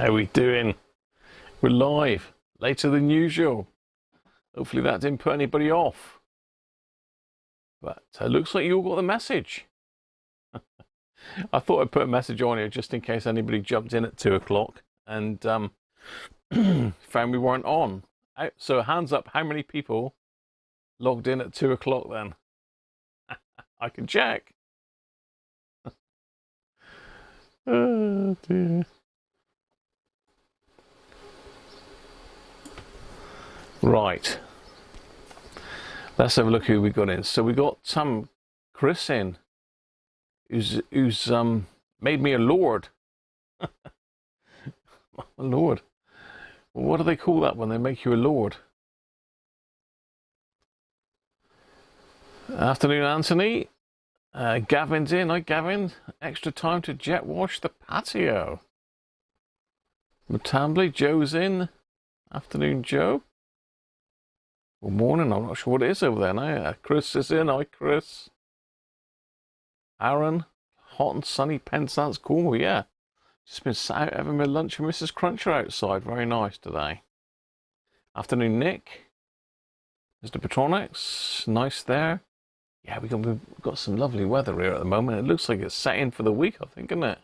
How we doing? We're live, later than usual. Hopefully that didn't put anybody off. But it looks like you all got the message. I thought I'd put a message on here just in case anybody jumped in at 2 o'clock and found we weren't on. So hands up, how many people logged in at 2 o'clock then? I can check. Oh dear. Right. Let's have a look who we got in. So we got Chris in, who's made me a lord. A lord. Well, what do they call that when they make you a lord? Afternoon, Anthony. Gavin's in. Hi, Gavin. Extra time to jet wash the patio. Matambly, Joe's in. Afternoon, Joe. Good morning. I'm not sure what it is over there now. Chris is in. Hi, Chris. Aaron. Hot and sunny Penzance. Cool, yeah. Just been sat out having my lunch with Mrs. Cruncher outside. Very nice today. Afternoon, Nick. Mr. Petronics. Nice there. Yeah, we've got some lovely weather here at the moment. It looks like it's set in for the week, I think, isn't it?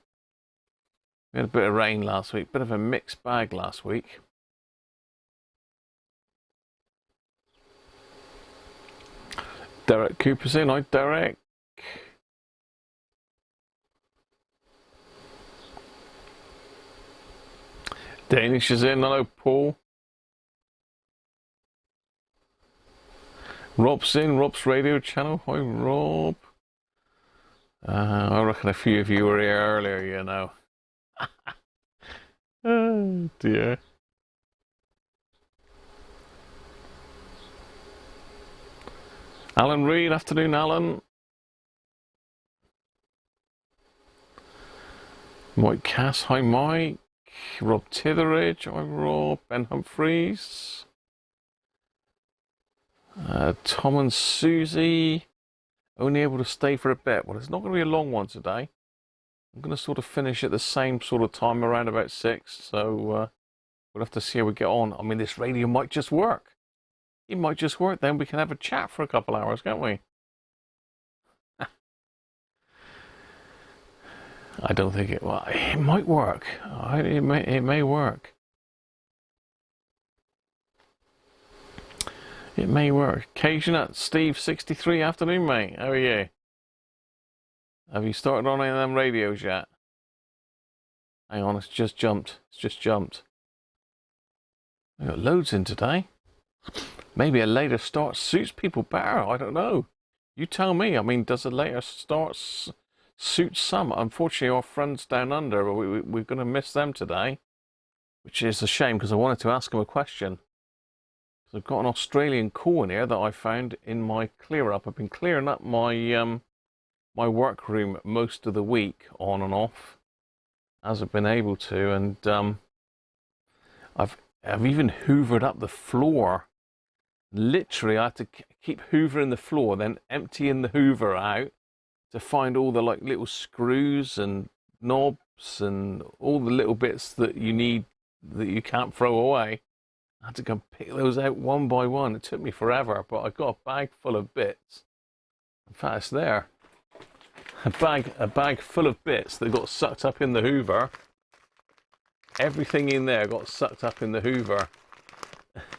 We had a bit of rain last week. Bit of a mixed bag last week. Derek Cooper's in. Hi, Derek. Danish is in. Hello, Paul. Rob's in. Rob's radio channel. Hi, Rob. I reckon a few of you were here earlier, you know. Oh, dear. Alan Reed. Afternoon, Alan. Mike Cass. Hi, Mike. Rob Titheridge. Hi, Rob. Ben Humphreys. Tom and Susie. Only able to stay for a bit. Well, it's not going to be a long one today. I'm going to sort of finish at the same sort of time, around about 6. So we'll have to see how we get on. I mean, this radio might just work. It might just work. Then we can have a chat for a couple hours, can't we? I don't think it. Well, it might work. It may work. It may work. Occasion at Steve 63. Afternoon, mate. How are you? Have you started on any of them radios yet? Hang on, it's just jumped. It's just jumped. I got loads in today. Maybe a later start suits people better. I don't know. You tell me. I mean, does a later start suit some? Unfortunately, our friends down under, we're going to miss them today, which is a shame because I wanted to ask them a question. So I've got an Australian call in here that I found in my clear up. I've been clearing up my my workroom most of the week, on and off, as I've been able to, and I've even hoovered up the floor. Literally, I had to keep hoovering the floor, then emptying the hoover out to find all the like little screws and knobs and all the little bits that you need that you can't throw away. I had to go and pick those out one by one. It took me forever, but I got a bag full of bits. In fact, it's there. A bag full of bits that got sucked up in the hoover. Everything in there got sucked up in the hoover.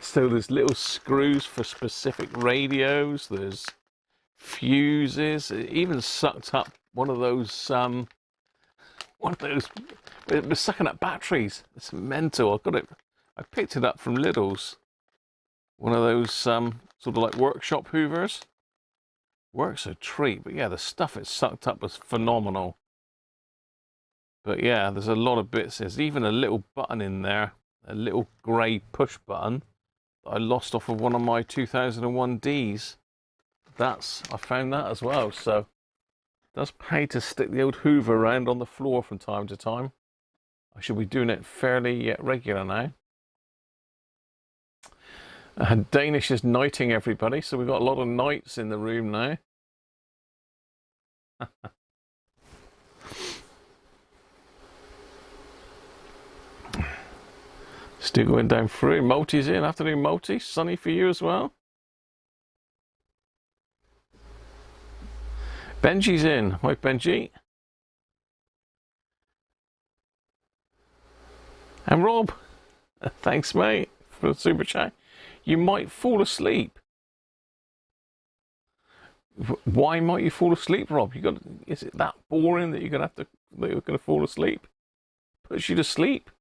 So there's little screws for specific radios. There's fuses. It even sucked up one of those. It was sucking up batteries. It's mental. I picked it up from Lidl's. One of those sort of like workshop hoovers. Works a treat, but yeah, the stuff it sucked up was phenomenal. But yeah, there's a lot of bits. There's even a little button in there, a little grey push button that I lost off of one of my 2001 Ds. I found that as well. So it does pay to stick the old hoover around on the floor from time to time. I should be doing it fairly regular now. Danish is knighting everybody, so we've got a lot of knights in the room now. Still going down through. Multi's in. Afternoon, Multi. Sunny for you as well. Benji's in. Hi, Benji. And Rob. Thanks, mate, for the super chat. You might fall asleep. Why might you fall asleep, Rob? Is it that boring that you're gonna fall asleep? Puts you to sleep.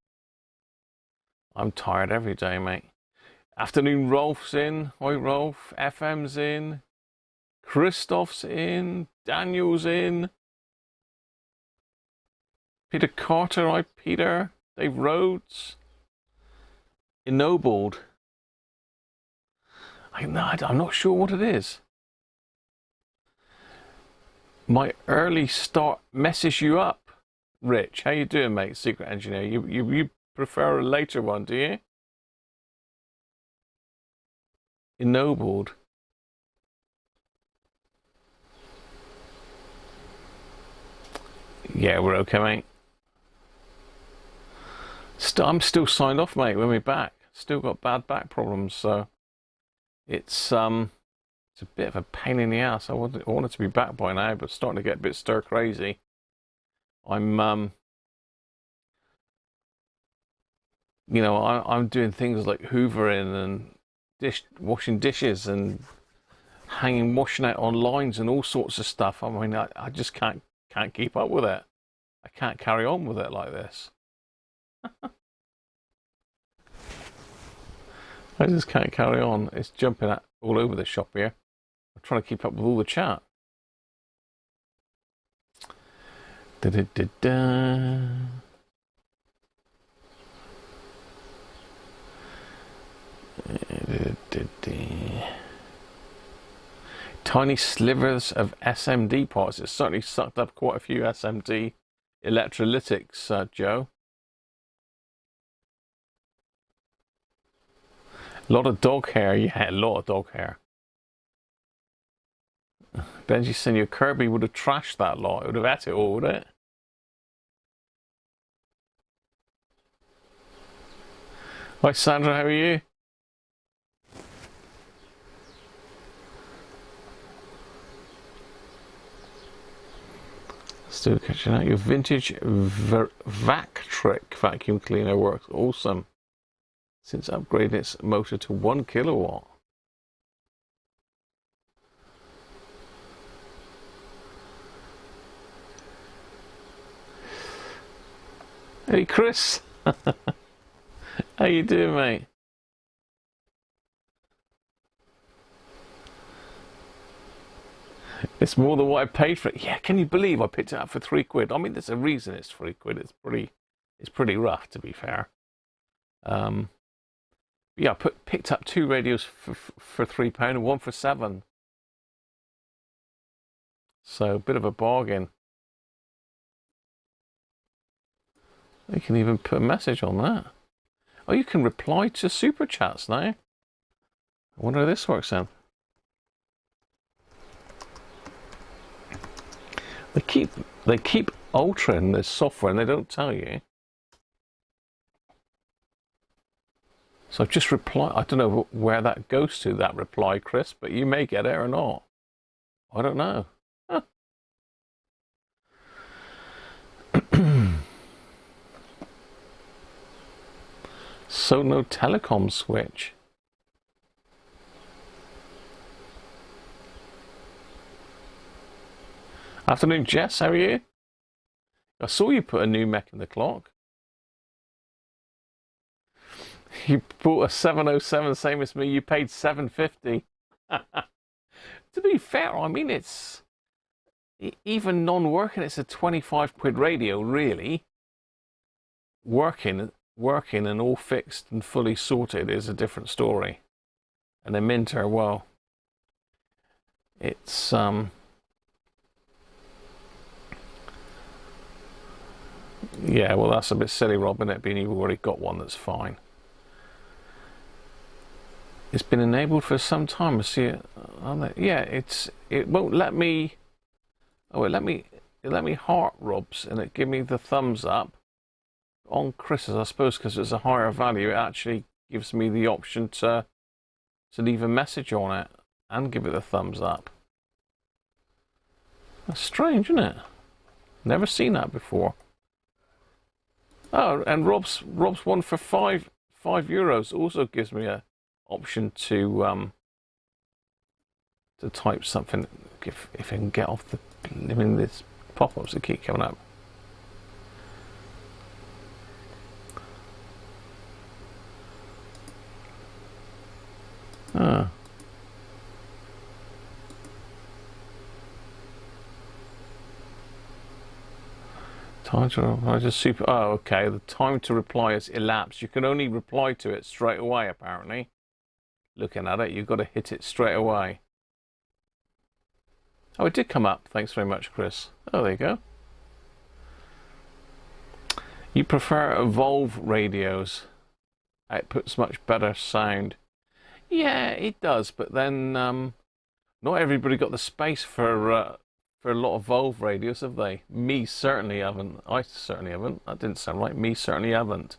I'm tired every day, mate. Afternoon, Rolf's in. Hi, Rolf. FM's in. Christoph's in. Daniel's in. Peter Carter. Hi, Peter. Dave Rhodes. Ennobled. I'm not sure what it is. My early start messes you up, Rich. How you doing, mate? Secret engineer. You prefer a later one, do you? Ennobled. Yeah, we're okay, mate. I'm still signed off, mate. When we're back, still got bad back problems, so it's a bit of a pain in the ass. I wanted to be back by now, but starting to get a bit stir crazy. I'm you know, I'm doing things like hoovering and washing dishes and hanging washing out on lines and all sorts of stuff. I mean, I just can't keep up with it. I can't carry on with it like this. I just can't carry on. It's jumping all over the shop here. I'm trying to keep up with all the chat. Da da da da. Tiny slivers of SMD parts. It certainly sucked up quite a few SMD electrolytics, Joe. A lot of dog hair. Yeah, a lot of dog hair. Benji saying your Kirby would have trashed that lot. It would have ate it all, would it? Hi, Sandra. How are you? Still catching out. Your vintage Vactric vacuum cleaner works awesome since upgrading its motor to 1 kilowatt. Hey, Chris. How you doing, mate? It's more than what I paid for it. Yeah, can you believe I picked it up for £3? I mean, there's a reason it's £3. It's pretty rough, to be fair. Yeah, I picked up 2 radios for £3 and 1 for £7. So a bit of a bargain. You can even put a message on that. Oh, you can reply to super chats now. I wonder how this works then. They keep altering this software and they don't tell you. So I've just replied. I don't know where that goes to, that reply, Chris, but you may get it or not. I don't know. Huh. So no telecom switch. Afternoon, Jess. How are you? I saw you put a new mech in the clock. You bought a 707, same as me. You paid $750. To be fair, I mean, it's even non-working. It's a £25 radio, really. Working and all fixed and fully sorted is a different story. And a Minter, well, it's yeah, well, that's a bit silly, Rob, isn't it? Being you've already got one that's fine. It's been enabled for some time. I see it. Yeah, it won't let me. Oh, it let me heart Robs, and it give me the thumbs up. on Chris's, I suppose, because it's a higher value, it actually gives me the option to leave a message on it and give it a thumbs up. That's strange, isn't it? Never seen that before. Oh, and Rob's one for €5 also gives me a option to type something if I can get off the. I mean, there's pop-ups that keep coming up. Ah. Time to reply to super. Oh, okay. The time to reply has elapsed. You can only reply to it straight away, apparently. Looking at it, you've got to hit it straight away. Oh, it did come up. Thanks very much, Chris. Oh, there you go. You prefer Evolve radios. Outputs much better sound. Yeah, it does, but then not everybody got the space for a lot of Evolve radios, have they? Me certainly haven't. I certainly haven't. That didn't sound right. Me certainly haven't.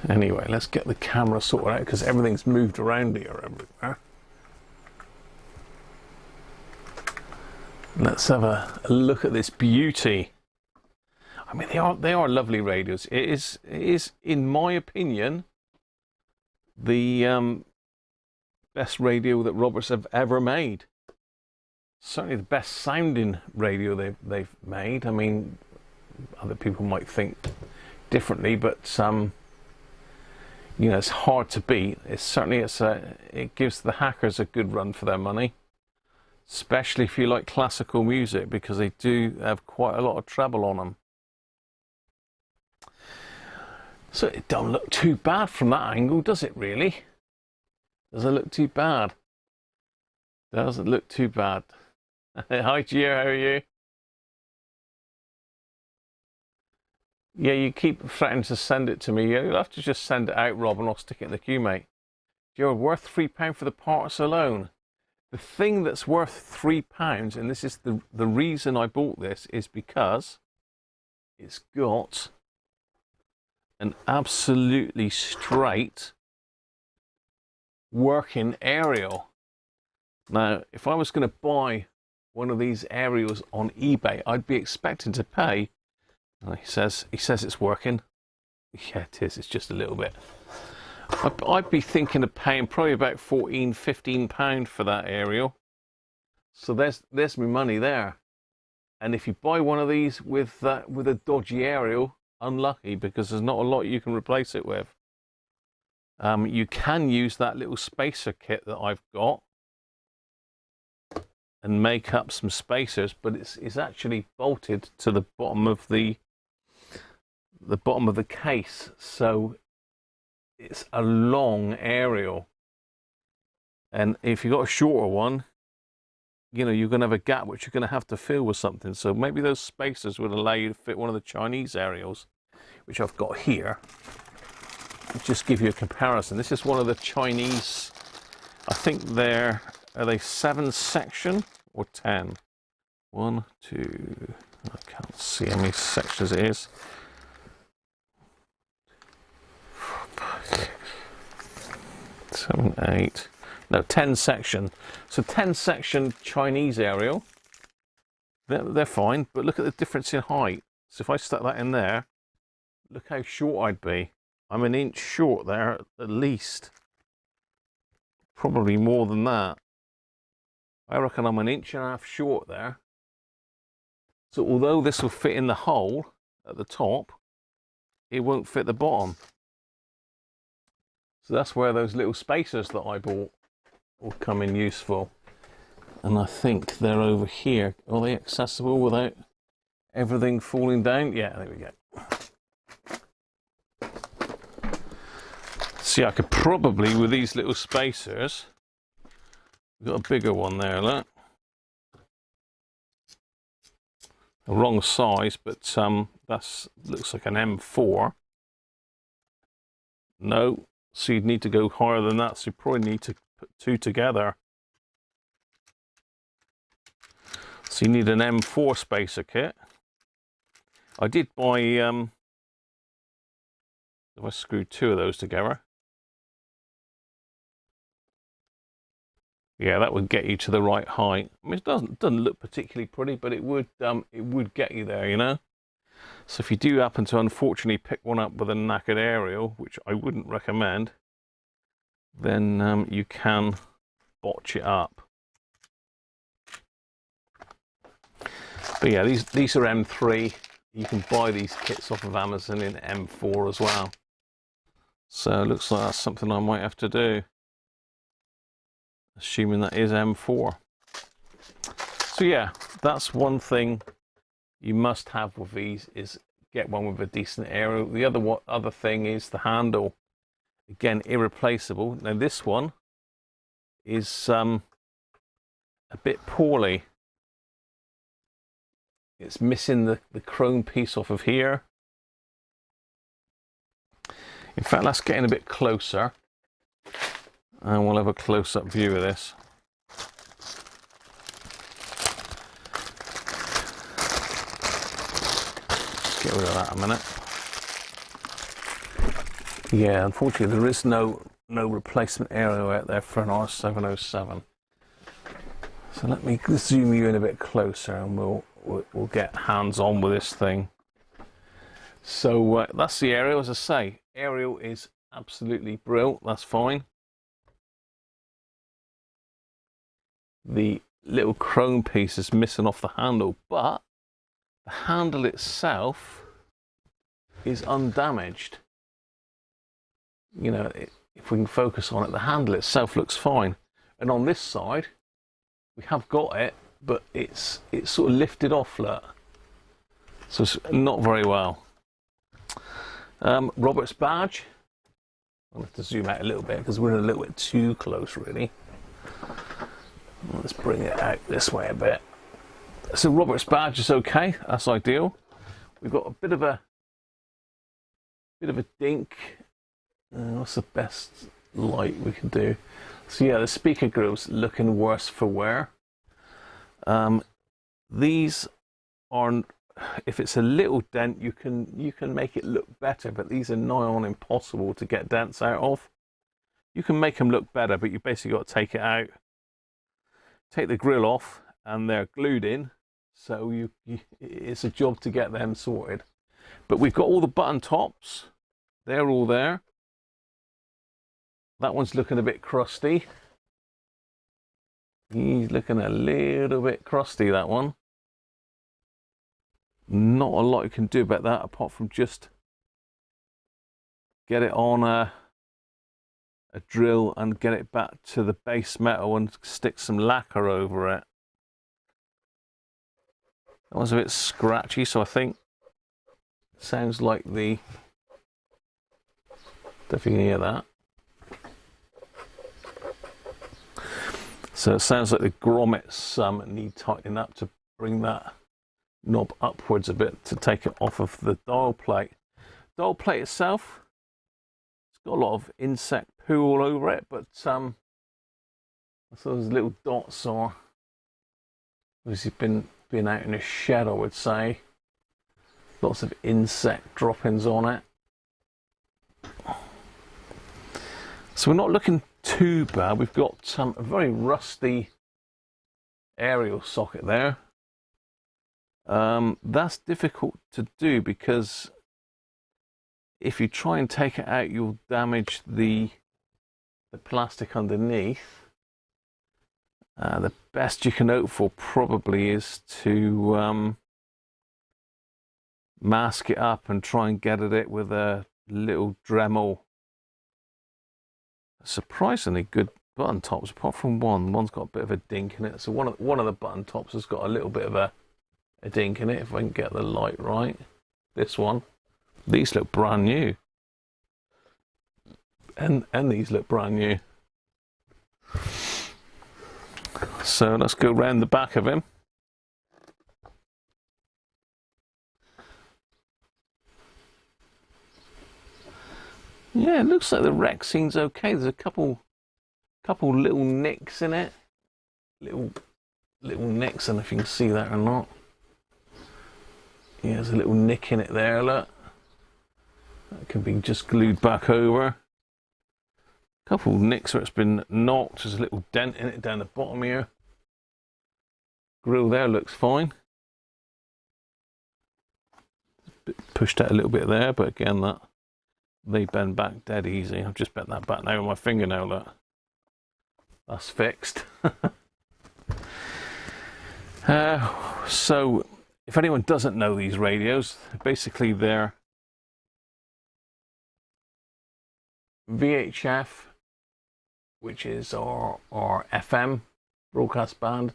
Anyway, let's get the camera sorted out because everything's moved around here everywhere. Let's have a look at this beauty. I mean, they are lovely radios. It is in my opinion the best radio that Roberts have ever made. Certainly the best sounding radio they've made. I mean, other people might think differently, but you know, it's hard to beat. It gives the hackers a good run for their money, especially if you like classical music, because they do have quite a lot of treble on them. So it don't look too bad from that angle, does it really? Does it look too bad? Doesn't look too bad. Hi Gio, how are you? Yeah, you keep threatening to send it to me. You'll have to just send it out, Rob, and I'll stick it in the queue, mate. You're worth £3 for the parts alone. The thing that's worth £3, and this is the reason I bought this, is because it's got an absolutely straight working aerial. Now, if I was going to buy one of these aerials on eBay, I'd be expecting to pay. He says it's working. Yeah, it is. It's just a little bit. I'd be thinking of paying probably about £14–15 for that aerial. So there's my money there. And if you buy one of these with a dodgy aerial, unlucky, because there's not a lot you can replace it with. You can use that little spacer kit that I've got and make up some spacers, but it's actually bolted to the bottom of the case, so it's a long aerial. And if you've got a shorter one, you know, you're going to have a gap which you're going to have to fill with something. So maybe those spacers would allow you to fit one of the Chinese aerials, which I've got here. Just give you a comparison. This is one of the Chinese, I think are they 7-section or 10? 1, 2, I can't see how many sections it is. 4, 5, 6, 7, 8. No, 10-section. So 10-section Chinese aerial. They're fine, but look at the difference in height. So if I stuck that in there, look how short I'd be. I'm an inch short there, at least. Probably more than that. I reckon I'm an inch and a half short there. So although this will fit in the hole at the top, it won't fit the bottom. So that's where those little spacers that I bought will come in useful. And I think they're over here. Are they accessible without everything falling down? Yeah, there we go. See, I could probably, with these little spacers, we've got a bigger one there, look. The wrong size, but that's looks like an M4. No, so you'd need to go higher than that, so you probably need to put two together. So you need an M4 spacer kit. I did buy, if I screwed two of those together, yeah, that would get you to the right height. I mean, it doesn't look particularly pretty, but it would get you there, you know. So if you do happen to unfortunately pick one up with a knackered aerial, which I wouldn't recommend, then you can botch it up. But yeah, these are M3. You can buy these kits off of Amazon in M4 as well. So it looks like that's something I might have to do, assuming that is M4. So yeah, that's one thing you must have with these, is get one with a decent aerial. The other thing is the handle. Again, irreplaceable. Now this one is a bit poorly. It's missing the chrome piece off of here. In fact, let's get in a bit closer and we'll have a close-up view of this. Get rid of that a minute. Yeah, unfortunately there is no replacement aerial out there for an R707. So let me zoom you in a bit closer and we'll get hands-on with this thing. So that's the aerial. As I say, aerial is absolutely brilliant. That's fine. The little chrome piece is missing off the handle, but the handle itself is undamaged. You know, if we can focus on it, the handle itself looks fine. And on this side, we have got it, but it's sort of lifted off, look. So it's not very well. Robert's badge. I'll have to zoom out a little bit because we're in a little bit too close, really. Let's bring it out this way a bit. So Robert's badge is okay. That's ideal. We've got a bit of a dink. What's the best light we can do? So yeah, the speaker grill's looking worse for wear. These are, if it's a little dent, you can make it look better, but these are nigh on impossible to get dents out of. You can make them look better, but you basically got to take it out, take the grill off, and they're glued in. So it's a job to get them sorted. But we've got all the button tops. They're all there. That one's looking a bit crusty. He's looking a little bit crusty, that one. Not a lot you can do about that apart from just get it on a drill and get it back to the base metal and stick some lacquer over it. That one's a bit scratchy, so I think it sounds like the... If you can hear that. So it sounds like the grommets need tightening up to bring that knob upwards a bit to take it off of the dial plate. Dial plate itself, it's got a lot of insect poo all over it, but so those little dots are obviously been out in a shed, I would say. Lots of insect droppings on it. So we're not looking too bad. We've got a very rusty aerial socket there. That's difficult to do because if you try and take it out, you'll damage the plastic underneath. The best you can hope for probably is to mask it up and try and get at it with a little Dremel. Surprisingly good button tops, apart from one's got a bit of a dink in it. So one of the button tops has got a little bit of a dink in it, if I can get the light right. This one, these look brand new, and these look brand new. So let's go round the back of him. Yeah, it looks like the wreck scene's okay. There's a couple little nicks in it. Little nicks, and if you can see that or not. Yeah, there's a little nick in it there, look. That can be just glued back over. A couple of nicks where it's been knocked. There's a little dent in it down the bottom here. Grill there looks fine. Pushed out a little bit there, but again, that they bend back dead easy. I've just bent that back now with my fingernail, look. That's fixed. So, if anyone doesn't know these radios, basically they're VHF, which is our FM broadcast band,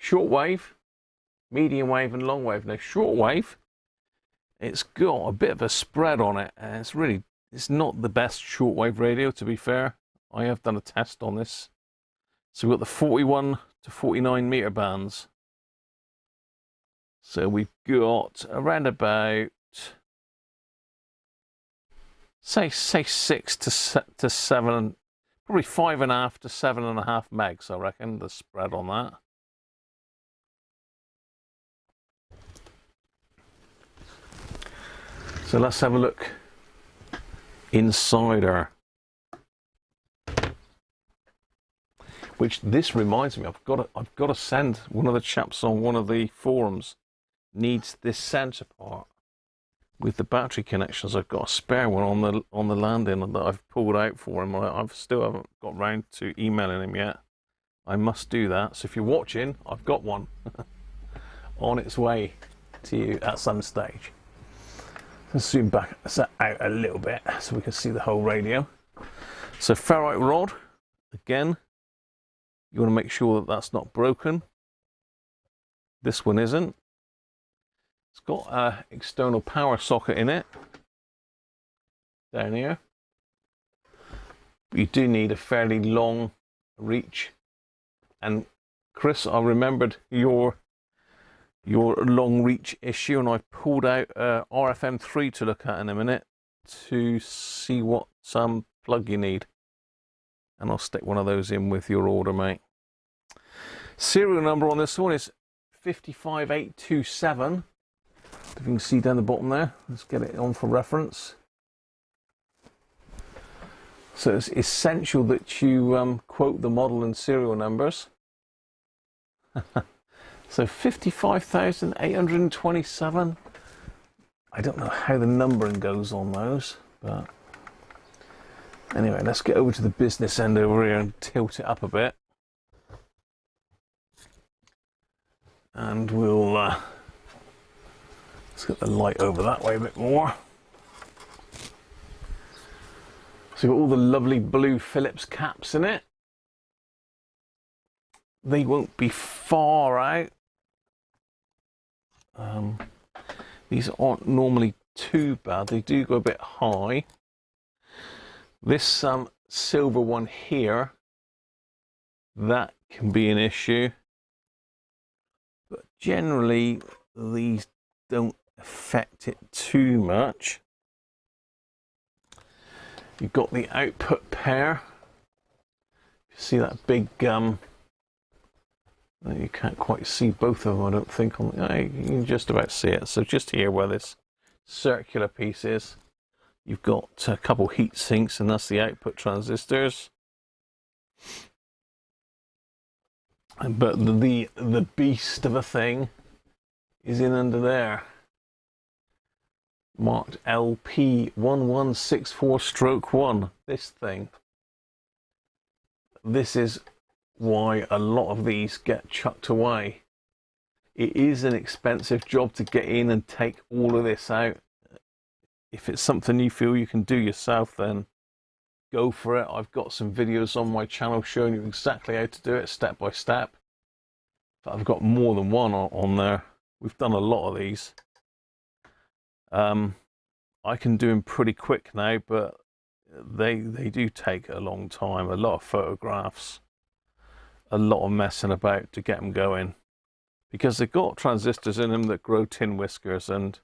shortwave, medium wave and long wave. Now shortwave, it's got a bit of a spread on it, and it's not the best shortwave radio, to be fair. I have done a test on this. So we've got the 41 to 49 meter bands. So we've got around about, say 6 to 7, probably 5.5 to 7.5 megs, I reckon, the spread on that. So let's have a look inside her. Which this reminds me, I've got to send one of the chaps on one of the forums needs this sensor part with the battery connections. I've got a spare one on the landing that I've pulled out for him. I still haven't got round to emailing him yet. I must do that. So if you're watching, I've got one on its way to you at some stage. Let's zoom back out a little bit so we can see the whole radio. So ferrite rod, again, you want to make sure that that's not broken. This one isn't. It's got an external power socket in it, down here. But you do need a fairly long reach. And Chris, I remembered your long reach issue, and I pulled out RFM3 to look at in a minute to see what plug you need. And I'll stick one of those in with your order, mate. Serial number on this one is 55827. If you can see down the bottom there, let's get it on for reference. So it's essential that you quote the model and serial numbers. So 55,827. I don't know how the numbering goes on those, but anyway, let's get over to the business end over here and tilt it up a bit. And we'll let's get the light over that way a bit more. So you've got all the lovely blue Phillips caps in it. They won't be far out. These aren't normally too bad. They do go a bit high. This silver one here, that can be an issue. But generally, these don't affect it too much. You've got the output pair. You see that big you can't quite see both of them, I don't think. You can just about see it. So just here where this circular piece is, you've got a couple heat sinks, and that's the output transistors. But the beast of a thing is in under there, marked LP1164-1. This thing. This is why a lot of these get chucked away. It is an expensive job to get in and take all of this out. If it's something you feel you can do yourself, then go for it. I've got some videos on my channel showing you exactly how to do it step by step. But I've got more than one on there. We've done a lot of these. I can do them pretty quick now, but they do take a long time. A lot of photographs, a lot of messing about to get them going, because they've got transistors in them that grow tin whiskers, and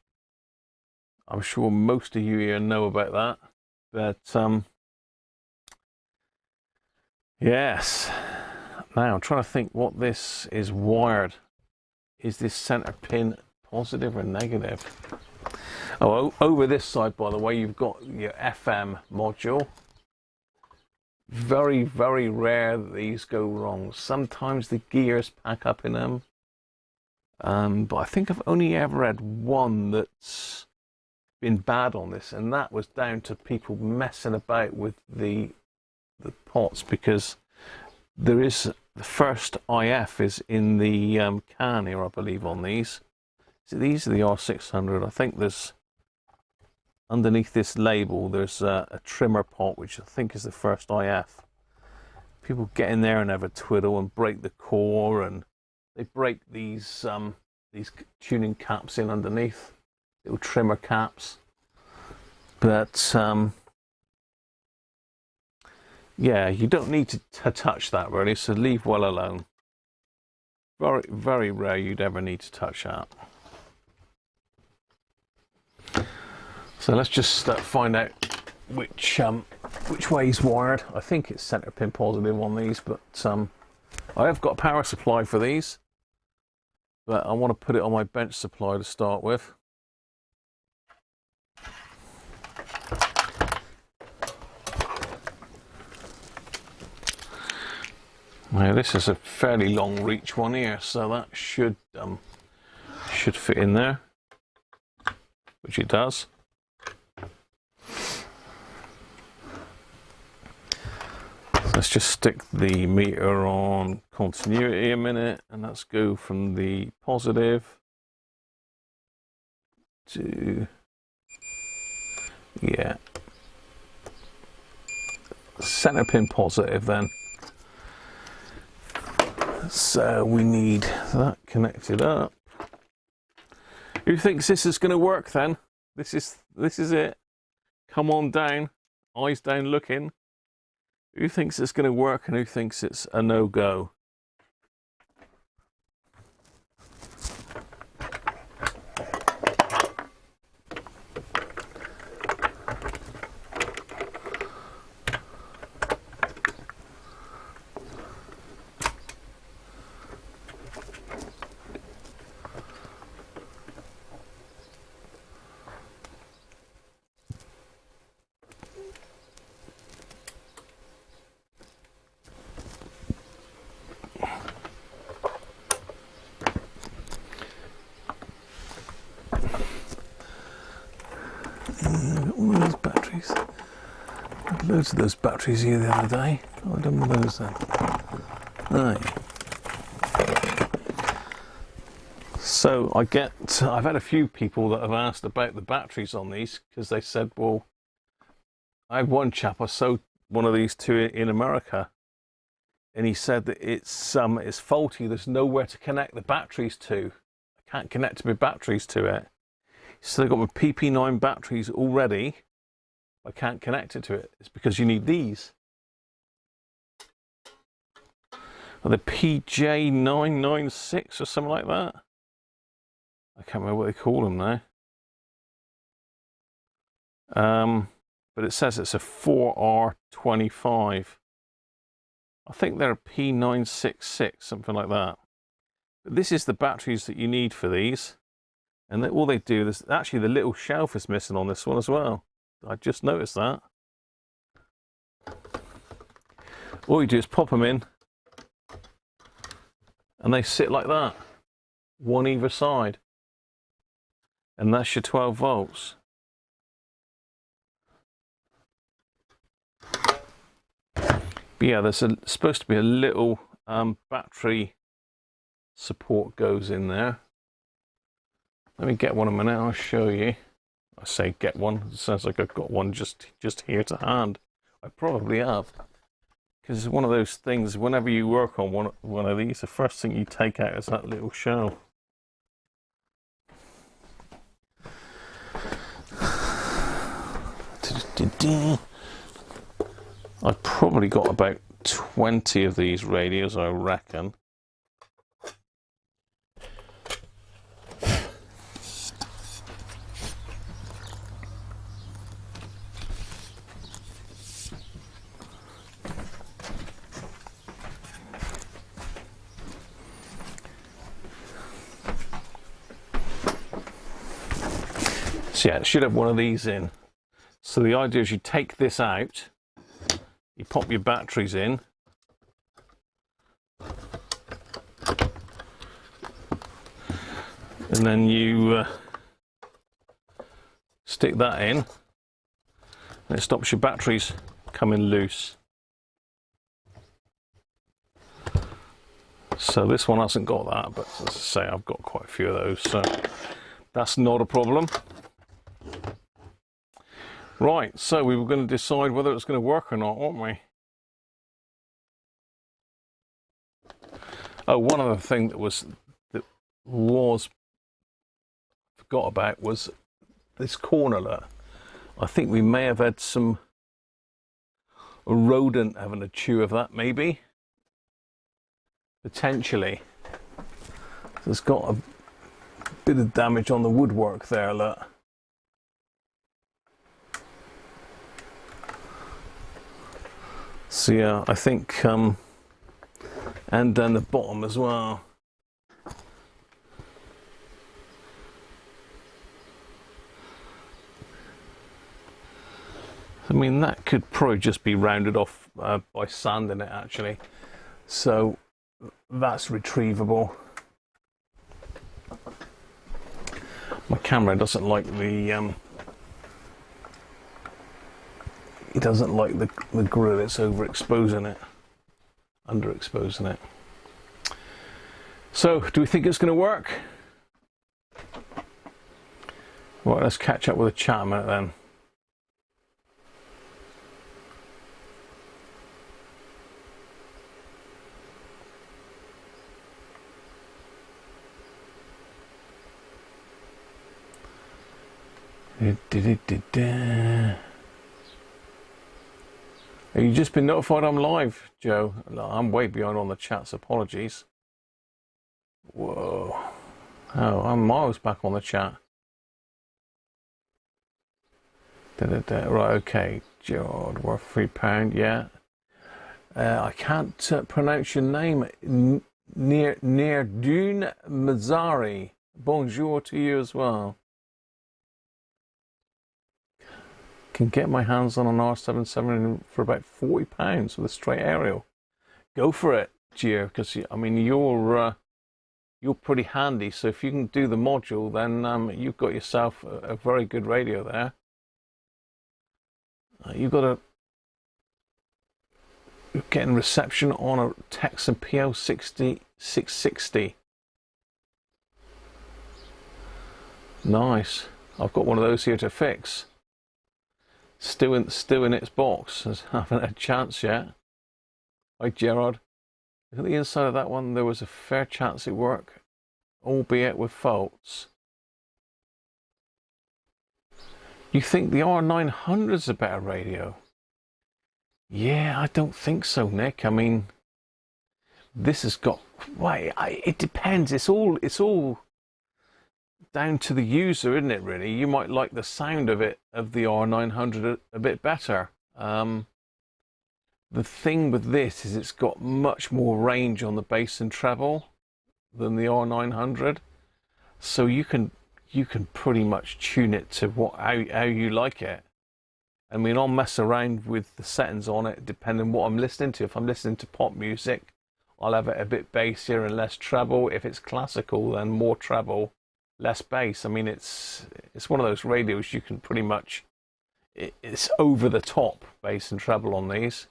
I'm sure most of you here know about that. But yes. Now I'm trying to think what this is wired. Is this center pin positive or negative? Oh, over this side, by the way, you've got your FM module. Very, very rare that these go wrong. Sometimes the gears pack up in them. But I think I've only ever had one that's been bad on this, and that was down to people messing about with the pots, because there is the first IF is in the can here, I believe, on these. So these are the R600. I think there's underneath this label there's a trimmer pot, which I think is the first IF. People get in there and have a twiddle and break the core, and they break these tuning caps in underneath, little trimmer caps. But yeah, you don't need to touch that really, so leave well alone. Very, very rare you'd ever need to touch that. So let's just find out which way is wired. I think it's center pin positive on these, but I have got a power supply for these, but I want to put it on my bench supply to start with. Now this is a fairly long reach one here, so that should fit in there, which it does. Let's just stick the meter on continuity a minute, and let's go from the positive to, yeah, center pin positive then. So we need that connected up. Who thinks this is going to work then? This is it. Come on down, eyes down looking. Who thinks it's going to work and who thinks it's a no-go? One of those batteries. I had loads of those batteries here the other day. Oh, I done with those then. Right. So I've had a few people that have asked about the batteries on these, because they said, well, I had one chap I sold one of these to in America, and he said that it's faulty. There's nowhere to connect the batteries to. I can't connect my batteries to it. So I've got my PP9 batteries already. I can't connect it to it. It's because you need these. Or the PJ996 or something like that. I can't remember what they call them now. But it says it's a 4R25. I think they're a P966, something like that. But this is the batteries that you need for these. And all they do, there's actually the little shelf is missing on this one as well. I just noticed that. All you do is pop them in, and they sit like that, one either side. And that's your 12 volts. But yeah, there's supposed to be a little battery support goes in there. Let me get one a minute, I'll show you. I say get one, it sounds like I've got one just here to hand. I probably have. Because it's one of those things, whenever you work on one of these, the first thing you take out is that little shell. I've probably got about 20 of these radios, I reckon. So yeah, it should have one of these in. So the idea is you take this out, you pop your batteries in, and then you stick that in, and it stops your batteries coming loose. So this one hasn't got that, but as I say, I've got quite a few of those, so that's not a problem. Right, so we were going to decide whether it's going to work or not, weren't we? Oh, one other thing that was forgot about was this corner there. I think we may have had a rodent having a chew of that, maybe. Potentially. It's got a bit of damage on the woodwork there, look. So yeah, I think, and down the bottom as well. I mean, that could probably just be rounded off by sanding it, actually. So that's retrievable. My camera doesn't like the it doesn't like the grill. It's underexposing it. So, do we think it's going to work? Right, let's catch up with a chat a minute then. Have you just been notified I'm live, Joe? I'm way behind on the chats, apologies. Whoa. Oh, I'm miles back on the chat. Right, okay. Gerard, worth £3, yeah. I can't pronounce your name. Nerdun Mazzari. Bonjour to you as well. Can get my hands on an R707 for about £40 with a straight aerial. Go for it, Gio, because I mean you're pretty handy. So if you can do the module, then you've got yourself a very good radio there. You've got you're getting reception on a Texan PL660. Nice. I've got one of those here to fix. Still in its box. Haven't had a chance yet. Hi Gerard. Look at the inside of that one. There was a fair chance it worked, albeit with faults. You think the R900's a better radio? Yeah, I don't think so, Nick. I mean, this has got. Why? It depends. It's all down to the user, isn't it, really? You might like the sound of it, of the R900 a bit better. The thing with this is it's got much more range on the bass and treble than the R900. So you can pretty much tune it to how you like it. I mean, I'll mess around with the settings on it depending on what I'm listening to. If I'm listening to pop music, I'll have it a bit bassier and less treble. If it's classical, then more treble, less bass. I mean, it's one of those radios you can pretty much, it's over the top bass and treble on these.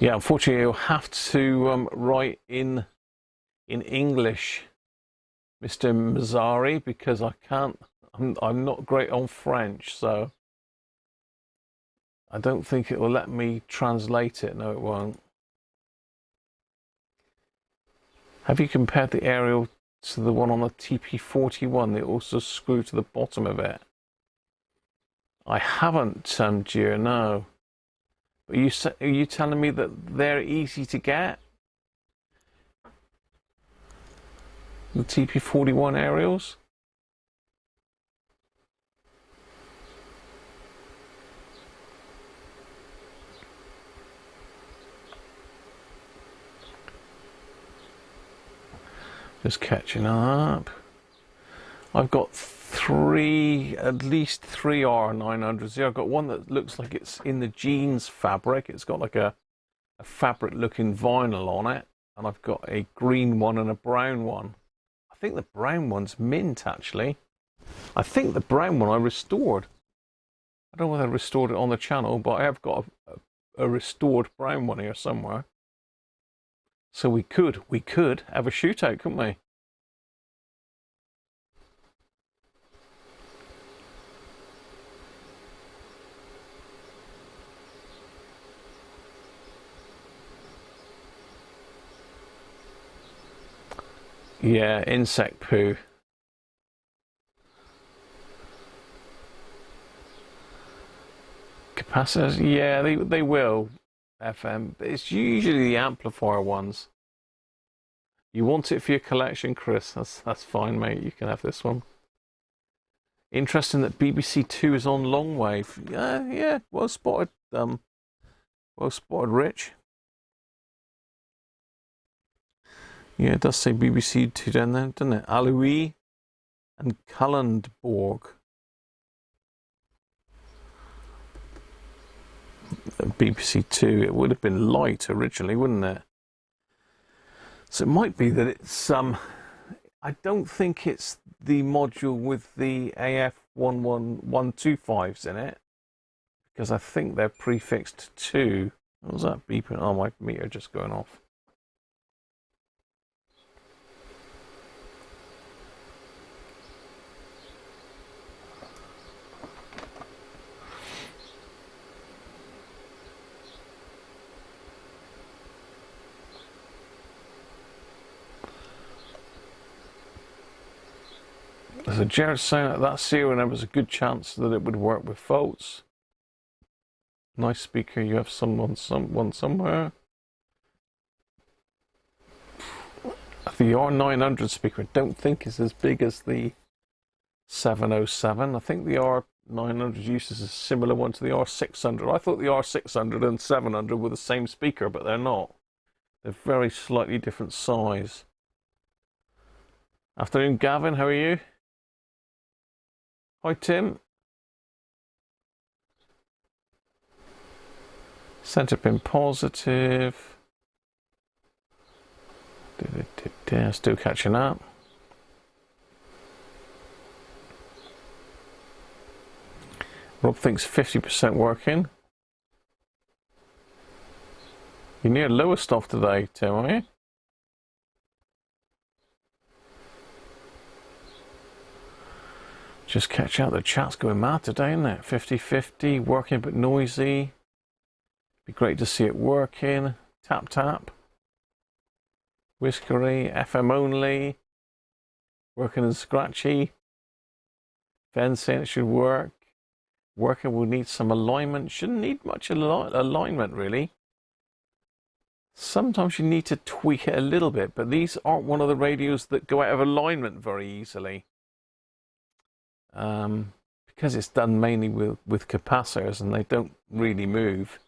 Yeah, unfortunately, you'll have to write in English, Mr. Mazzari, because I can't. I'm not great on French, so I don't think it will let me translate it. No, it won't. Have you compared the aerial to the one on the TP41? They also screw to the bottom of it. I haven't, Gio, no. But are you telling me that they're easy to get? The TP41 aerials? Just catching up. I've got at least three R900s here. I've got one that looks like it's in the jeans fabric. It's got like a fabric looking vinyl on it. And I've got a green one and a brown one. I think the brown one's mint, actually. I think the brown one I restored. I don't know whether I restored it on the channel, but I have got a restored brown one here somewhere. So we could have a shootout, couldn't we? Yeah, insect poo. Capacitors, yeah, they will. FM, but it's usually the amplifier ones. You want it for your collection, Chris? That's fine, mate. You can have this one. Interesting that BBC Two is on long wave. Yeah, well spotted. Well spotted, Rich. Yeah, it does say BBC Two down there, doesn't it? Alois and Kalundborg. BBC Two. It would have been light originally, wouldn't it? So it might be that it's I don't think it's the module with the AF11125s in it, because I think they're prefixed to. What was that beeping? Oh, my meter just going off. So Jared's saying that serial number is a good chance that it would work with faults. Nice speaker, you have one somewhere. The R900 speaker I don't think is as big as the 707. I think the R900 uses a similar one to the R600. I thought the R600 and 700 were the same speaker, but they're not. They're very slightly different size. Afternoon, Gavin, how are you? Hi, Tim. Center pin positive. Still catching up. Rob thinks 50% working. You're near lower stuff today, Tim, are you? Just catch out. The chat's going mad today, isn't it? 50-50, working but noisy. Be great to see it working. Tap tap. Whiskery, FM only. Working and scratchy. Ben saying it should work. Working will need some alignment. Shouldn't need much alignment, really. Sometimes you need to tweak it a little bit, but these aren't one of the radios that go out of alignment very easily. Because it's done mainly with capacitors and they don't really move.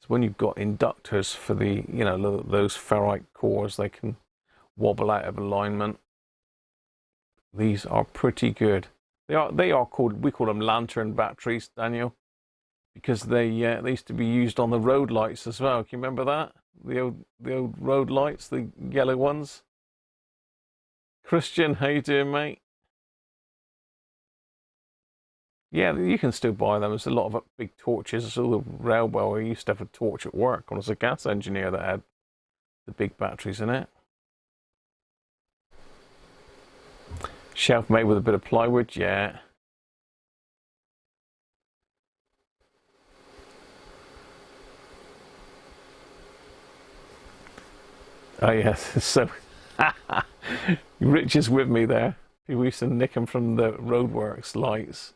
So when you've got inductors for the, you know, those ferrite cores, they can wobble out of alignment. These are pretty good. They are called, we call them lantern batteries, Daniel, because they used to be used on the road lights as well. Can you remember that? The old road lights, the yellow ones. Christian, how you doing, mate? Yeah, you can still buy them. There's a lot of big torches. It's all the railway. I used to have a torch at work when I was a gas engineer that had the big batteries in it. Shelf made with a bit of plywood, yeah. Oh yes, so Rich is with me there. We used to nick them from the roadworks lights.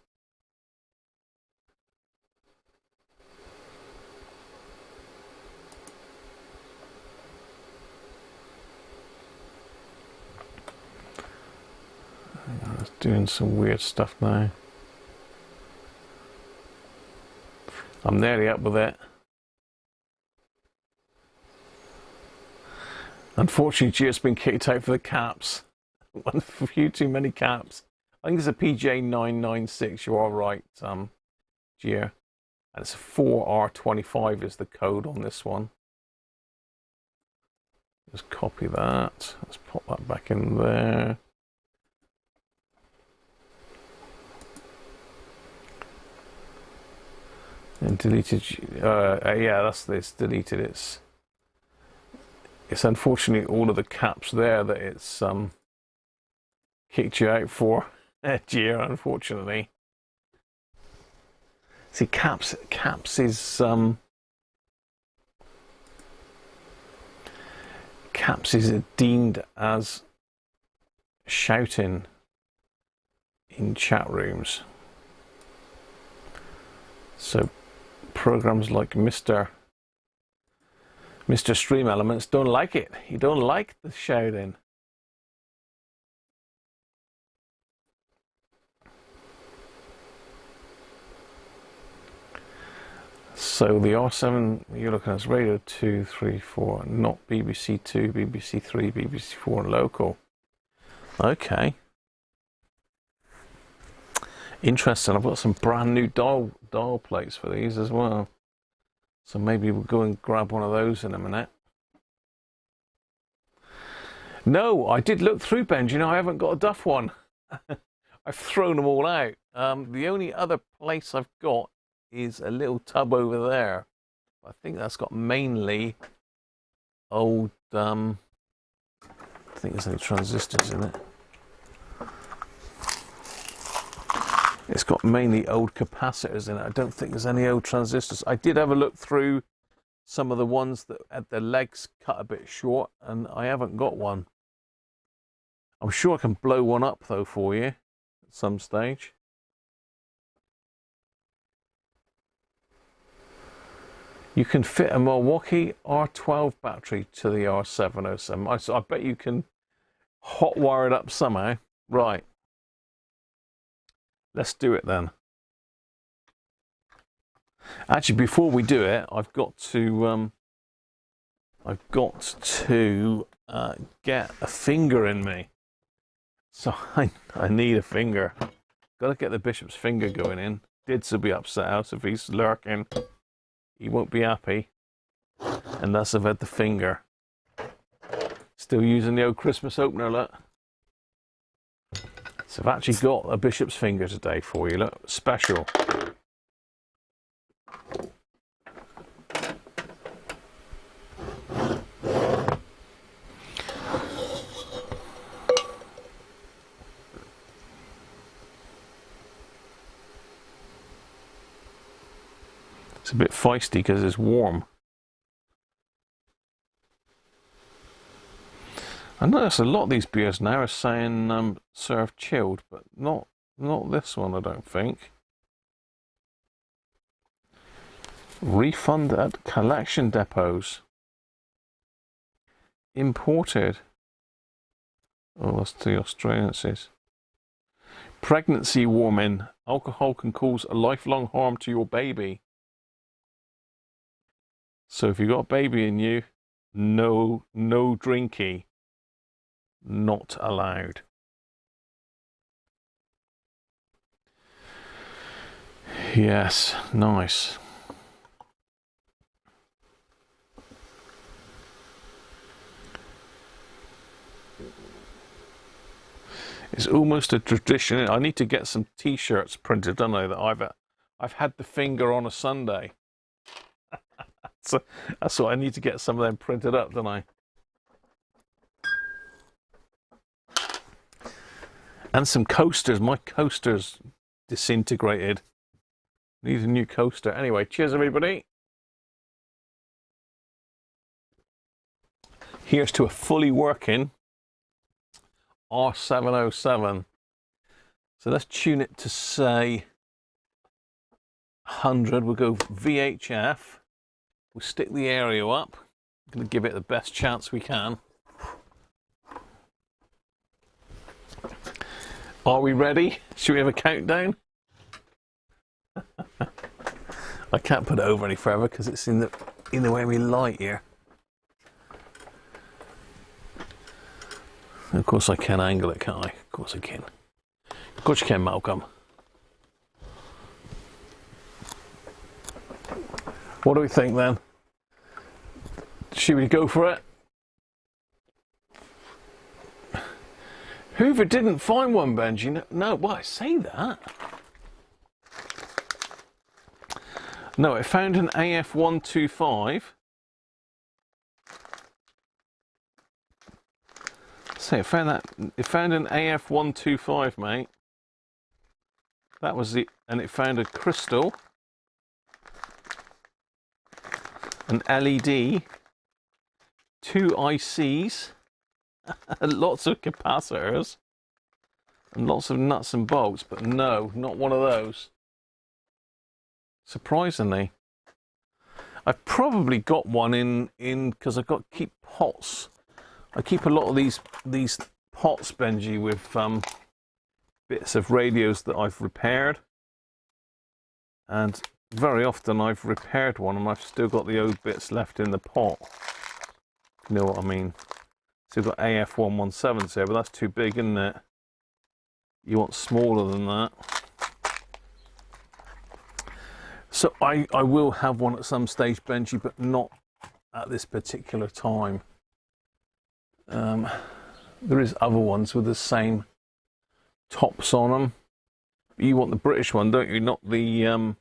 It's doing some weird stuff now. I'm nearly up with it. Unfortunately, Gio's been kicked out for the caps. One few too many caps. I think it's a PJ996. You are right, Gia. And it's 4R25 is the code on this one. Just copy that. Let's pop that back in there. And deleted. Yeah, that's this. Deleted. It's unfortunately all of the caps there that it's kicked you out for. Gia, unfortunately. See, caps is deemed as shouting in chat rooms. So programs like Mr. Stream Elements don't like it. You don't like the shouting. So the R7 you're looking at is Radio 2, 3, 4, not BBC 2, BBC 3, BBC 4 and local. Okay. Interesting. I've got some brand new dial plates for these as well. So maybe we'll go and grab one of those in a minute. No, I did look through, Ben. You know, I haven't got a Duff one. I've thrown them all out. The only other place I've got is a little tub over there. I think that's got mainly old, I think there's any transistors in it. It's got mainly old capacitors in it. I don't think there's any old transistors. I did have a look through some of the ones that had their legs cut a bit short, and I haven't got one. I'm sure I can blow one up though for you at some stage. You can fit a Milwaukee R12 battery to the R707. I bet you can hot wire it up somehow. Right. Let's do it then. Actually, before we do it, I've got to get a finger in me. So I need a finger. Got to get the bishop's finger going in. Dids will be upset out if he's lurking. He won't be happy. And thus I've had the finger. Still using the old Christmas opener, look. So I've actually got a bishop's finger today for you, look, special. It's a bit feisty because it's warm. I notice a lot of these beers now are saying serve chilled, but not this one, I don't think. Refund at collection depots. Imported. Oh, that's the Australians. Pregnancy warning. Alcohol can cause a lifelong harm to your baby. So if you've got a baby in you, no drinky. Not allowed. Yes, nice. It's almost a tradition. I need to get some T-shirts printed, don't I? That I've had the finger on a Sunday. So that's what I need to get some of them printed up, don't I? And some coasters. My coaster's disintegrated. Need a new coaster. Anyway, cheers everybody. Here's to a fully working R707. So let's tune it to say 100. We'll go VHF. We'll stick the aerial up. I'm going to give it the best chance we can. Are we ready? Should we have a countdown? I can't put it over any further because it's in the way we light here. Of course I can angle it, can't I? Of course I can. Of course you can, Malcolm. What do we think then? Should we go for it? Hoover didn't find one, Benji. No, well, I say that. No, it found an AF125. So it found an AF125, mate. That was and it found a crystal, an LED, 2 ICs, lots of capacitors, and lots of nuts and bolts, but no, not one of those. Surprisingly. I've probably got one in because I've got to keep pots. I keep a lot of these pots, Benji, with bits of radios that I've repaired, and very often I've repaired one and I've still got the old bits left in the pot. You know what I mean? So we've got AF117s here, but that's too big, isn't it? You want smaller than that. So I will have one at some stage, Benji, but not at this particular time. There is other ones with the same tops on them. You want the British one, don't you? Not the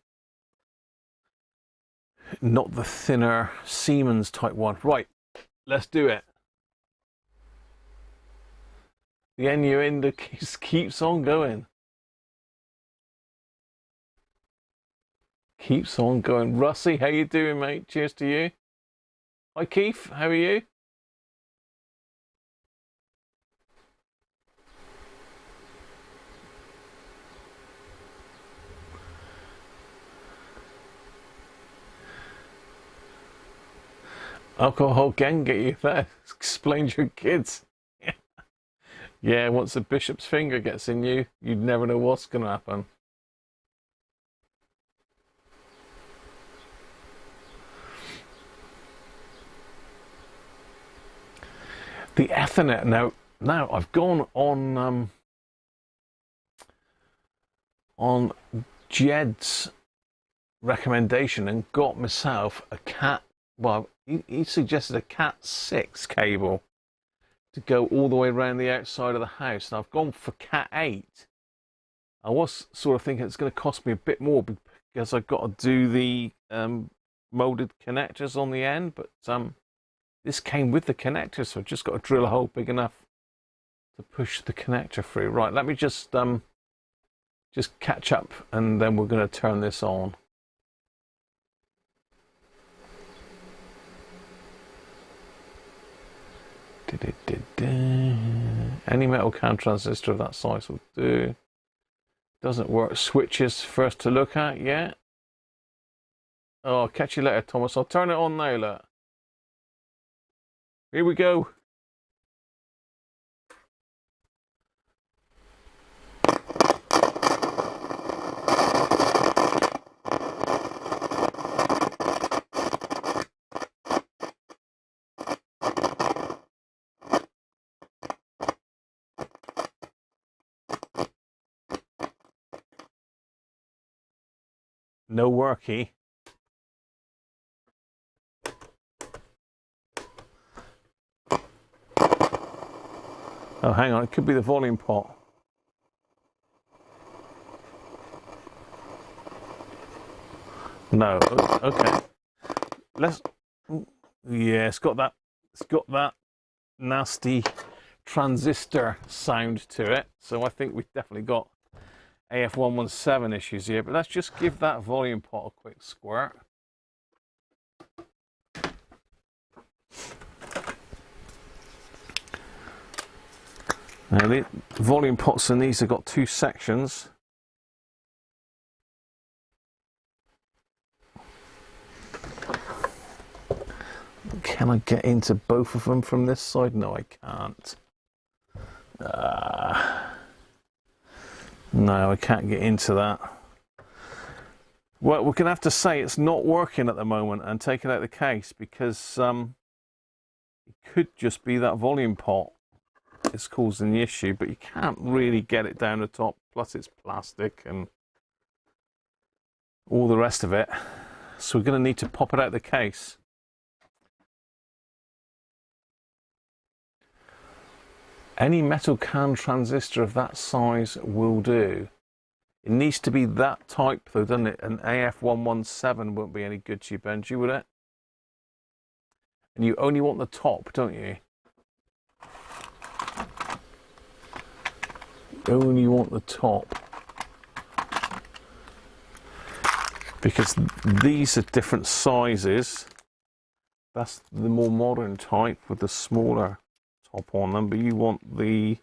thinner Siemens type one. Right, let's do it. The innuendo keeps on going. Keeps on going. Russie, how you doing, mate? Cheers to you. Hi, Keith. How are you? Alcohol can get you there. Explain to your kids. Yeah, once the bishop's finger gets in you, you'd never know what's going to happen. The Ethernet. Now I've gone on Jed's recommendation and got myself a Cat. Well, he suggested a Cat 6 cable to go all the way around the outside of the house. And I've gone for Cat 8. I was sort of thinking it's going to cost me a bit more because I've got to do the molded connectors on the end, but this came with the connector, so I've just got to drill a hole big enough to push the connector through. Right, let me just catch up, and then we're going to turn this on. Any metal can transistor of that size will do. Doesn't work. Switches first to look at, yeah. Oh, I'll catch you later, Thomas. I'll turn it on now, look. Here we go. No worky. Oh, hang on, it could be the volume pot. No, okay. Yeah, it's got that nasty transistor sound to it. So I think we've definitely got AF117 issues here, but let's just give that volume pot a quick squirt. Now the volume pots in these have got 2 sections. Can I get into both of them from this side? No, I can't. No, I can't get into that. Well, we're going to have to say it's not working at the moment and take it out of the case because it could just be that volume pot. is causing the issue, but you can't really get it down the top, plus it's plastic and all the rest of it. So we're going to need to pop it out of the case. Any metal can transistor of that size will do. It needs to be that type though, doesn't it? An AF117 won't be any good to you, Benji, would it? And you only want the top, don't you? You only want the top. Because these are different sizes. That's the more modern type with the smaller top on them, but you want the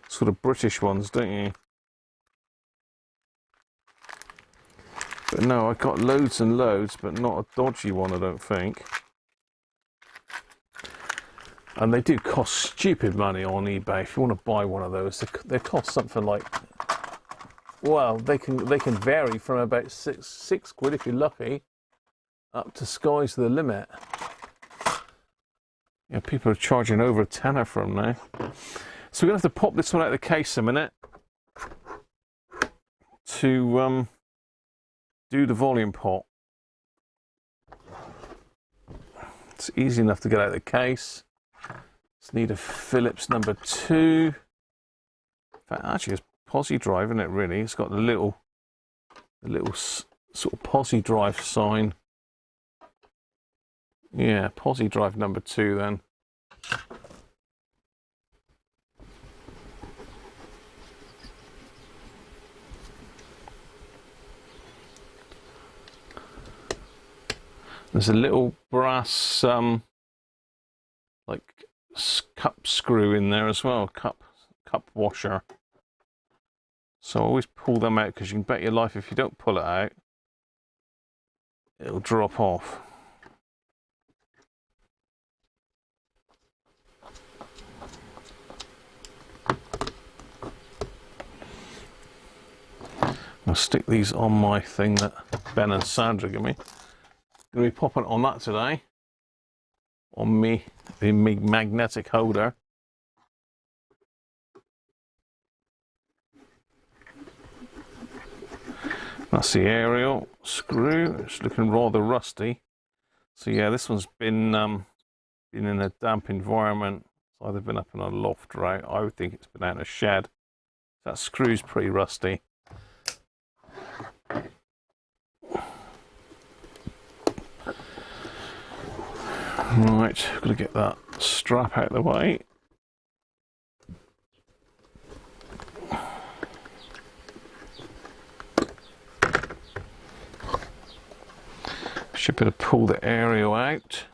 sort of British ones, don't you? But no, I got loads and loads, but not a dodgy one, I don't think. And they do cost stupid money on eBay. If you want to buy one of those, they cost something like, well, they can vary from about six quid if you're lucky, up to sky's the limit. Yeah, people are charging over a tenner for them now. So we're gonna have to pop this one out of the case a minute to do the volume pot. It's easy enough to get out of the case. Just need a Phillips number 2. In fact, actually, it's posi drive, isn't it? Really, it's got the little sort of posi drive sign. Yeah, posi drive number 2 then. There's a little brass like cup screw in there as well, cup washer. So always pull them out, because you can bet your life if you don't pull it out, it'll drop off. I'll stick these on my thing that Ben and Sandra give me. Going to be popping on that today, on the magnetic holder. That's the aerial screw. It's looking rather rusty. So yeah, this one's been in a damp environment. It's either been up in a loft or out. I would think it's been out in a shed. That screw's pretty rusty. Right, got to get that strap out of the way. Should be able to pull the aerial out.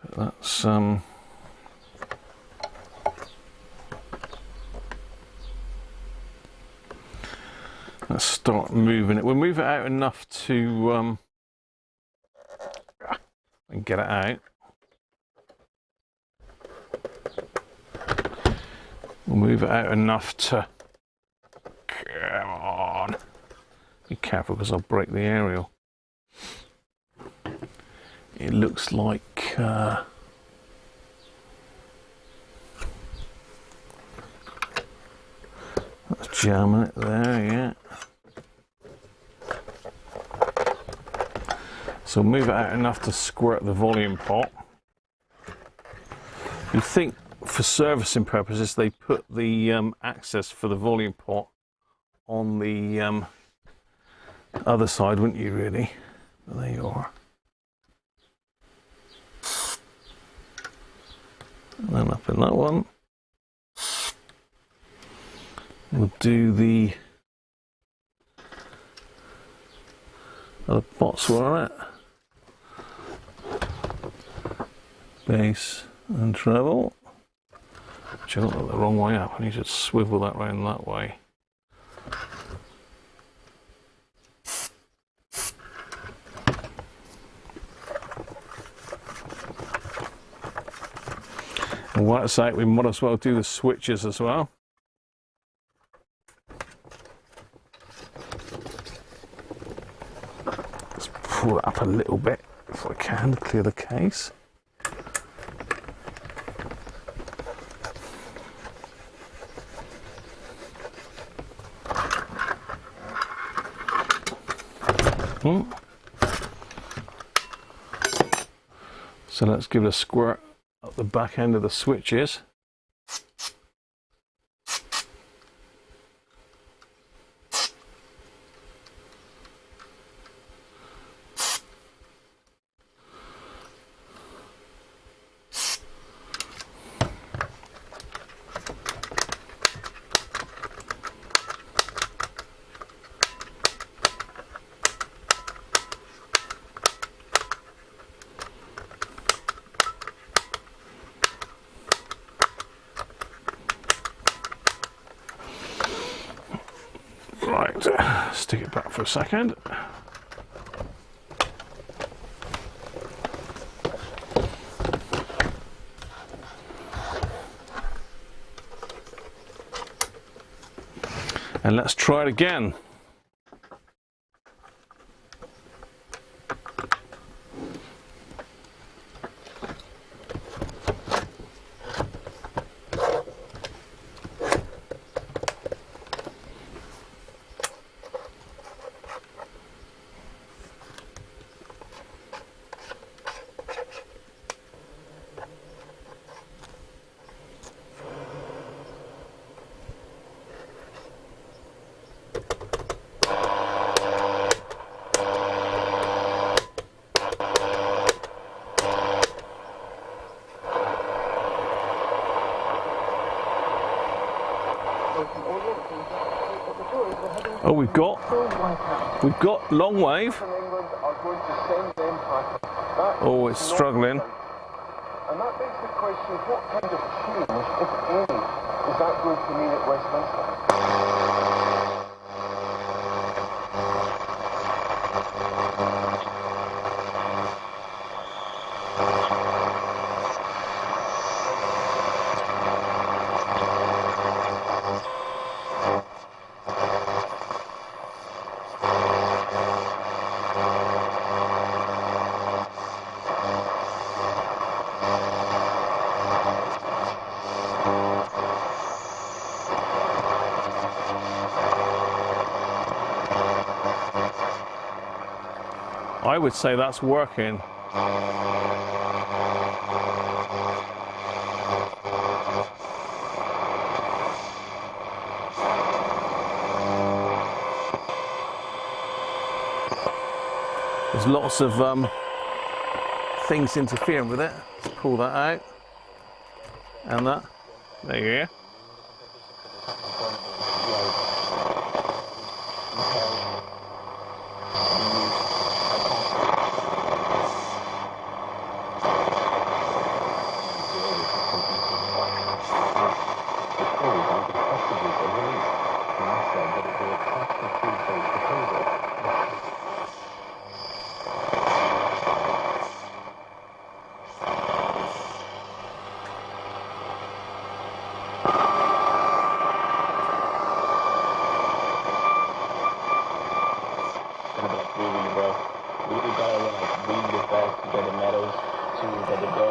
But that's let's start moving it. We'll move it out enough to and get it out. We'll move it out enough to, come on, be careful because I'll break the aerial. It looks like that's jamming it there, yeah. So move it out enough to squirt the volume pot. You think for servicing purposes they put the access for the volume pot on the other side, wouldn't you really? There you are. And then up in that one. We'll do the other pots were on it. Bass and treble. Which I got that the wrong way up. I need to swivel that round that way. And while it's out, we might as well do the switches as well. Let's pull it up a little bit if I can to clear the case. So let's give it a squirt up the back end of the switches. Right, stick it back for a second. And let's try it again. Oh, we've got long wave. Oh, it's struggling. And that begs the question, what kind of change, if any, is that going to mean at Westminster? I would say that's working. There's lots of things interfering with it. Let's pull that out. And that. There you go.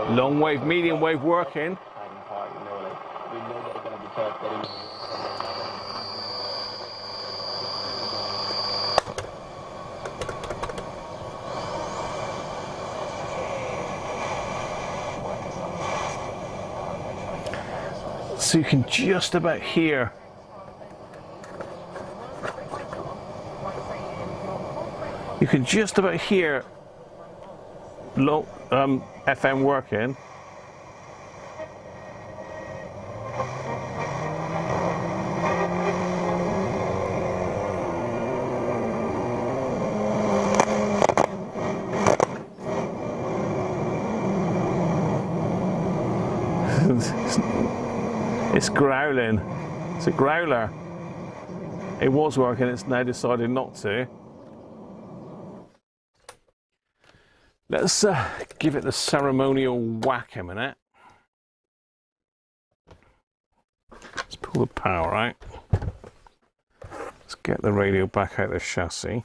Long wave, medium wave working. So you can just about hear low FM working. It's growling. It's a growler. It was working, it's now decided not to. Let's give it the ceremonial whack a minute. Let's pull the power out. Let's get the radio back out of the chassis.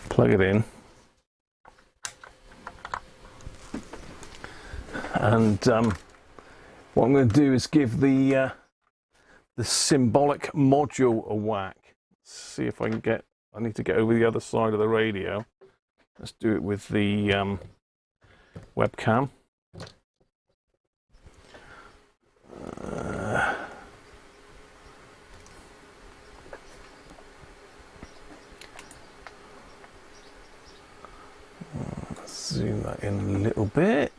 Plug it in. And What I'm going to do is give the symbolic module a whack. Let's see if I can get. I need to get over the other side of the radio. Let's do it with the webcam. Zoom that in a little bit.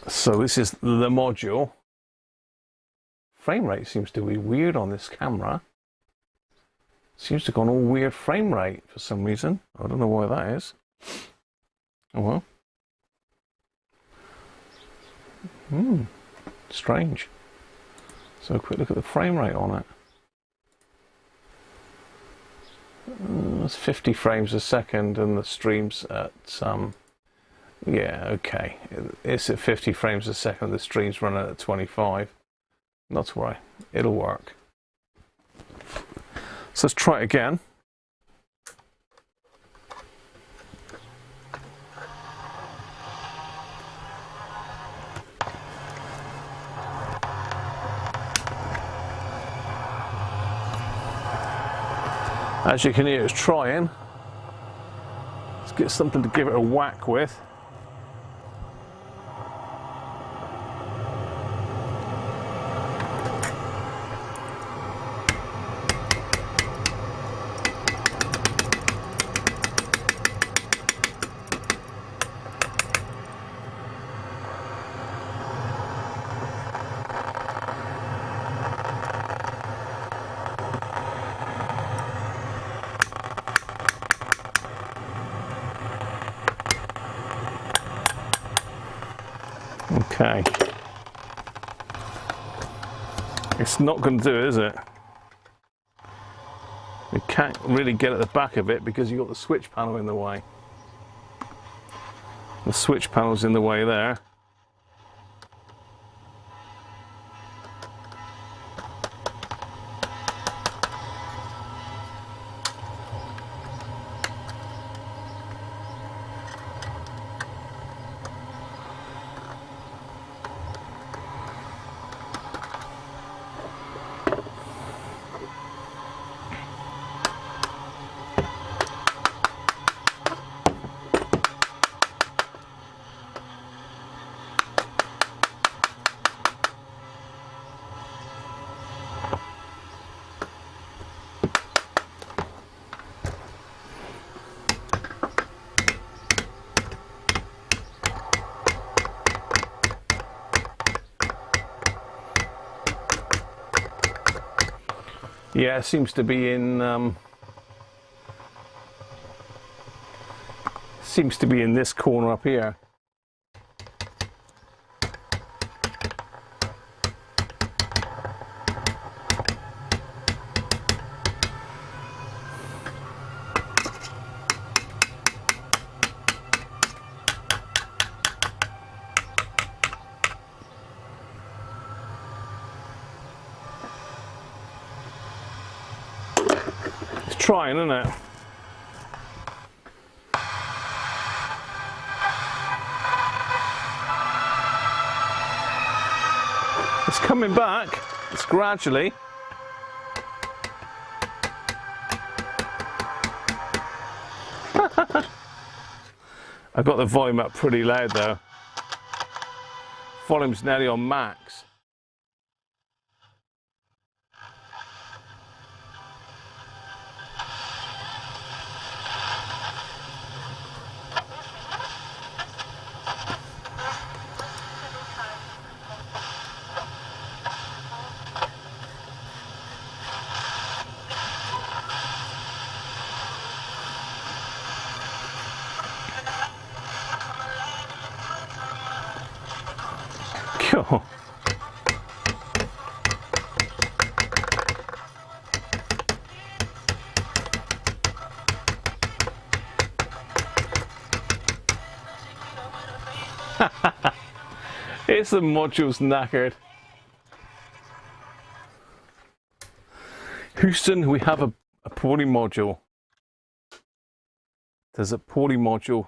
So this is the module. Frame rate seems to be weird on this camera. Seems to have gone all weird frame rate for some reason. I don't know why that is. Oh well. Strange. So a quick look at the frame rate on it. That's 50 frames a second and the stream's at yeah, okay. It's at 50 frames a second, the stream's running at 25. Not to worry, it'll work. So let's try it again. As you can hear, it's trying. Let's get something to give it a whack with. Okay. It's not going to do it, is it? You can't really get at the back of it because you've got the switch panel in the way. The switch panel's in the way there. Yeah, it seems to be in this corner up here. Trying, isn't it? It's coming back. It's gradually. I got the volume up pretty loud though. Volume's nearly on max. Cool. It's the module's knackered. Houston, we have a poorly module. There's a poorly module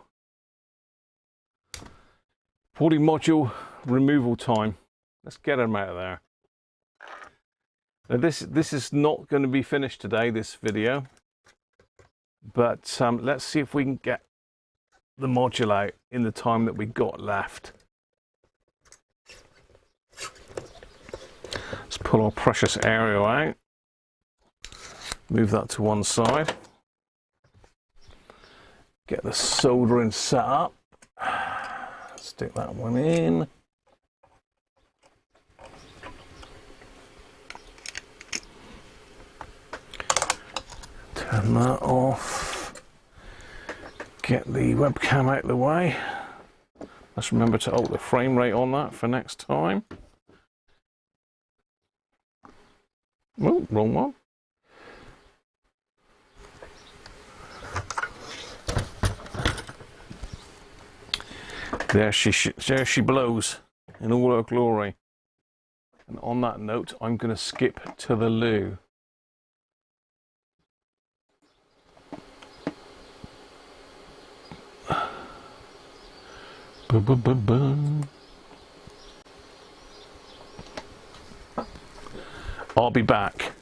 removal time. Let's get them out of there. Now this is not going to be finished today, this video, but let's see if we can get the module out in the time that we got left. Let's pull our precious aerial out. Move that to one side. Get the soldering set up. Stick that one in. Turn that off. Get the webcam out of the way. Let's remember to alter the frame rate on that for next time. Oh, wrong one. There she blows in all her glory. And on that note, I'm going to skip to the loo. Boom, boom, boom, boom. I'll be back.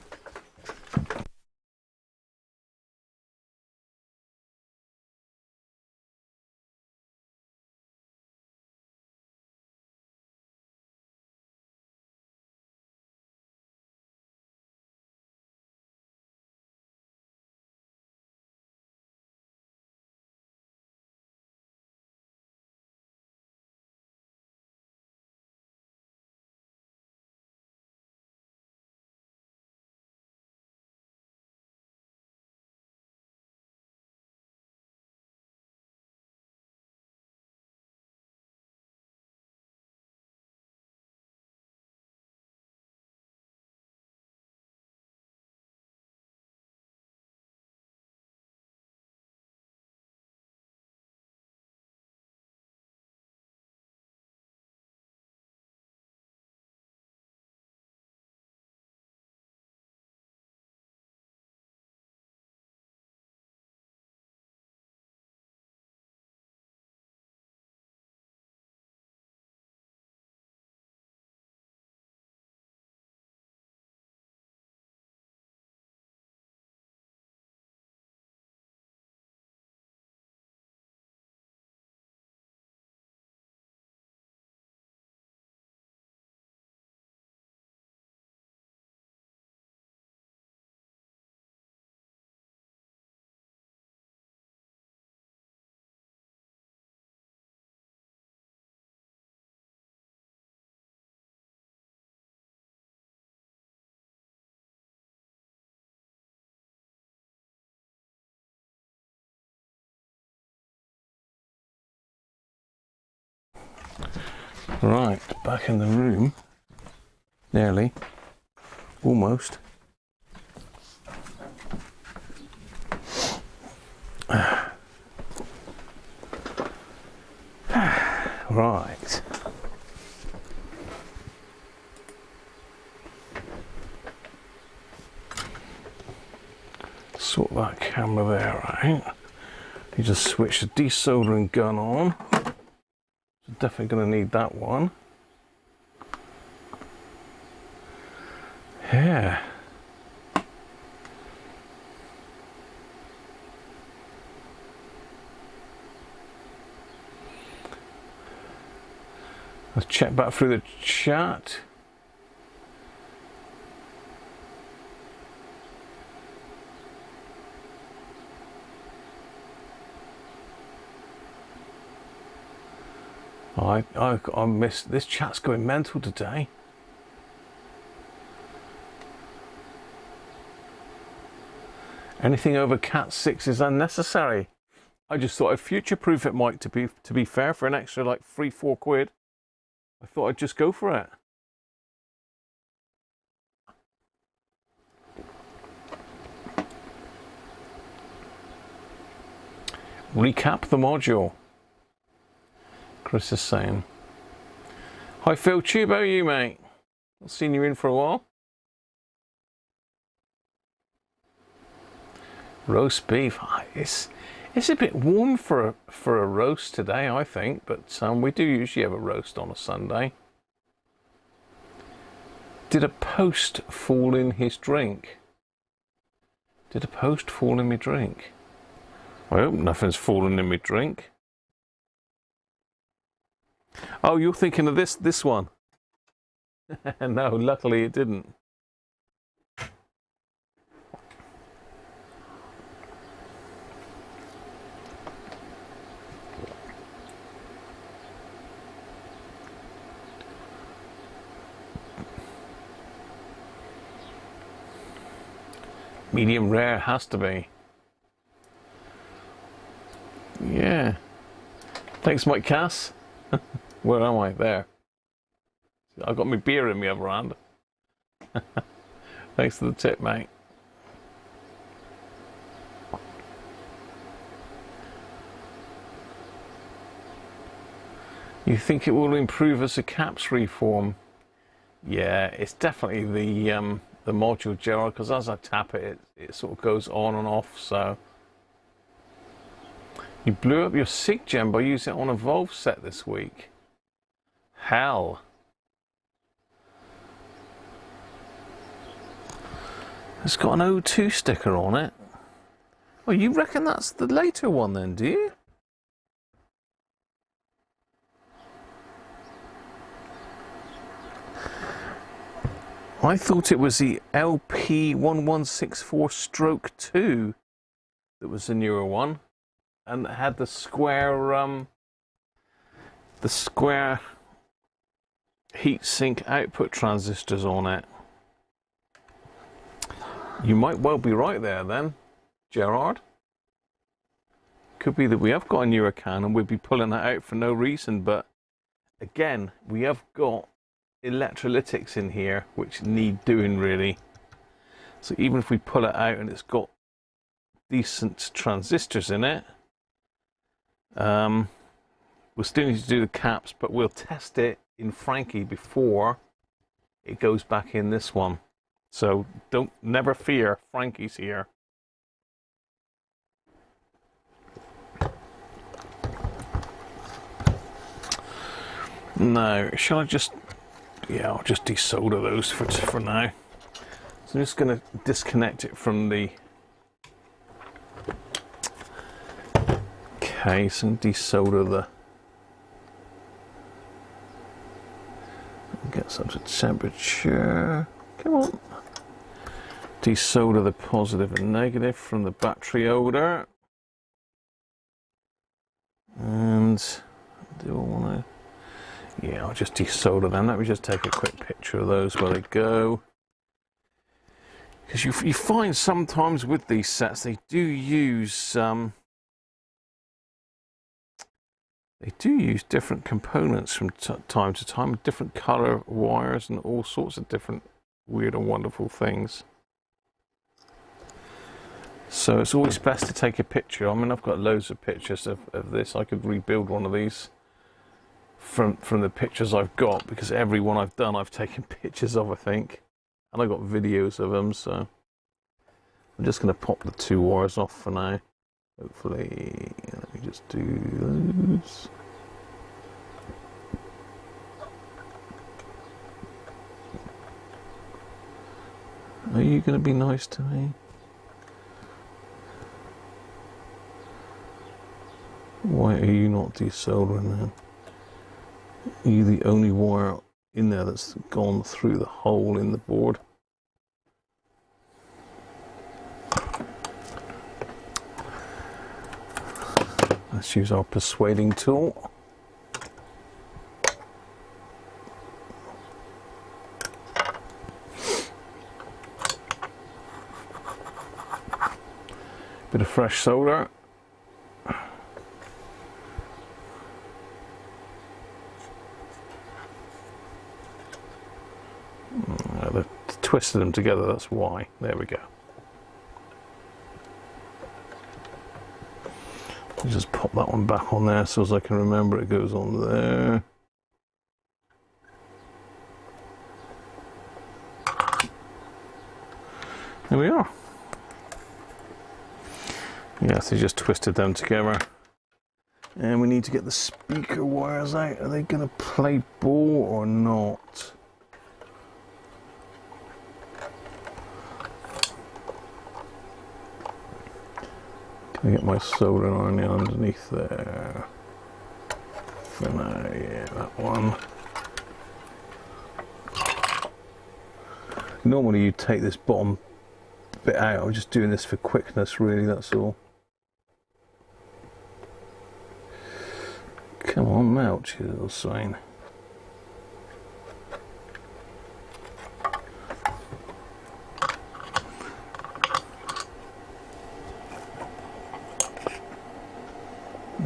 Right, back in the room. Nearly. Almost. Right. Sort that camera there out. You just switch the desoldering gun on. Definitely going to need that one. Yeah. Let's check back through the chat. I missed this chat's going mental today. Anything over Cat 6 is unnecessary. I just thought I'd future-proof it, Mike, to be fair, for an extra like 3-4 quid. I thought I'd just go for it. Recap the module. Chris is saying. Hi Phil Tube, how are you, mate? I've seen you in for a while. Roast beef. It's a bit warm for a roast today, I think, but we do usually have a roast on a Sunday. Did a post fall in his drink? Did a post fall in my drink? I hope nothing's fallen in my drink. Oh, you're thinking of this one? No, luckily it didn't. Medium rare has to be. Yeah. Thanks, Mike Cass. Where am I? There. I've got my beer in my other hand. Thanks for the tip, mate. You think it will improve as the caps reform? Yeah, it's definitely the module, Gerard, because as I tap it, it sort of goes on and off, so. You blew up your SIG gem by using it on a valve set this week. Hell. It's got an O2 sticker on it. Well, you reckon that's the later one then, do you? I thought it was the LP1164-2 that was the newer one, and it had the square heatsink output transistors on it. You might well be right there then, Gerard. Could be that we have got a newer can and we'd be pulling that out for no reason, but again, we have got electrolytics in here which need doing really. So even if we pull it out and it's got decent transistors in it, we'll still need to do the caps, but we'll test it in Frankie before it goes back in this one. So never fear, Frankie's here. Now, shall I just, yeah, I'll just desolder those for now. So I'm just going to disconnect it from the case and desolder the, get some to temperature, come on. Desolder the positive and negative from the battery holder. And do I want to, yeah, I'll just desolder them. Let me just take a quick picture of those where they go. Because you find sometimes with these sets they do use different components from time to time, different color wires and all sorts of different weird and wonderful things. So it's always best to take a picture. I mean, I've got loads of pictures of this. I could rebuild one of these from the pictures I've got, because every one I've done I've taken pictures of, I think, and I've got videos of them. So I'm just going to pop the two wires off for now. Hopefully, let me just do those. Are you going to be nice to me? Why are you not desoldering then? Are you the only wire in there that's gone through the hole in the board? Let's use our persuading tool. Bit of fresh solder. They've twisted them together, that's why. There we go. Just pop that one back on there so as I can remember it goes on there. There we are. Yes, they just twisted them together. And we need to get the speaker wires out. Are they going to play ball or not? Can I get my soldering iron underneath there? For now, yeah, that one. Normally you take this bottom bit out. I'm just doing this for quickness, really, that's all. Come on, melt, you little swine.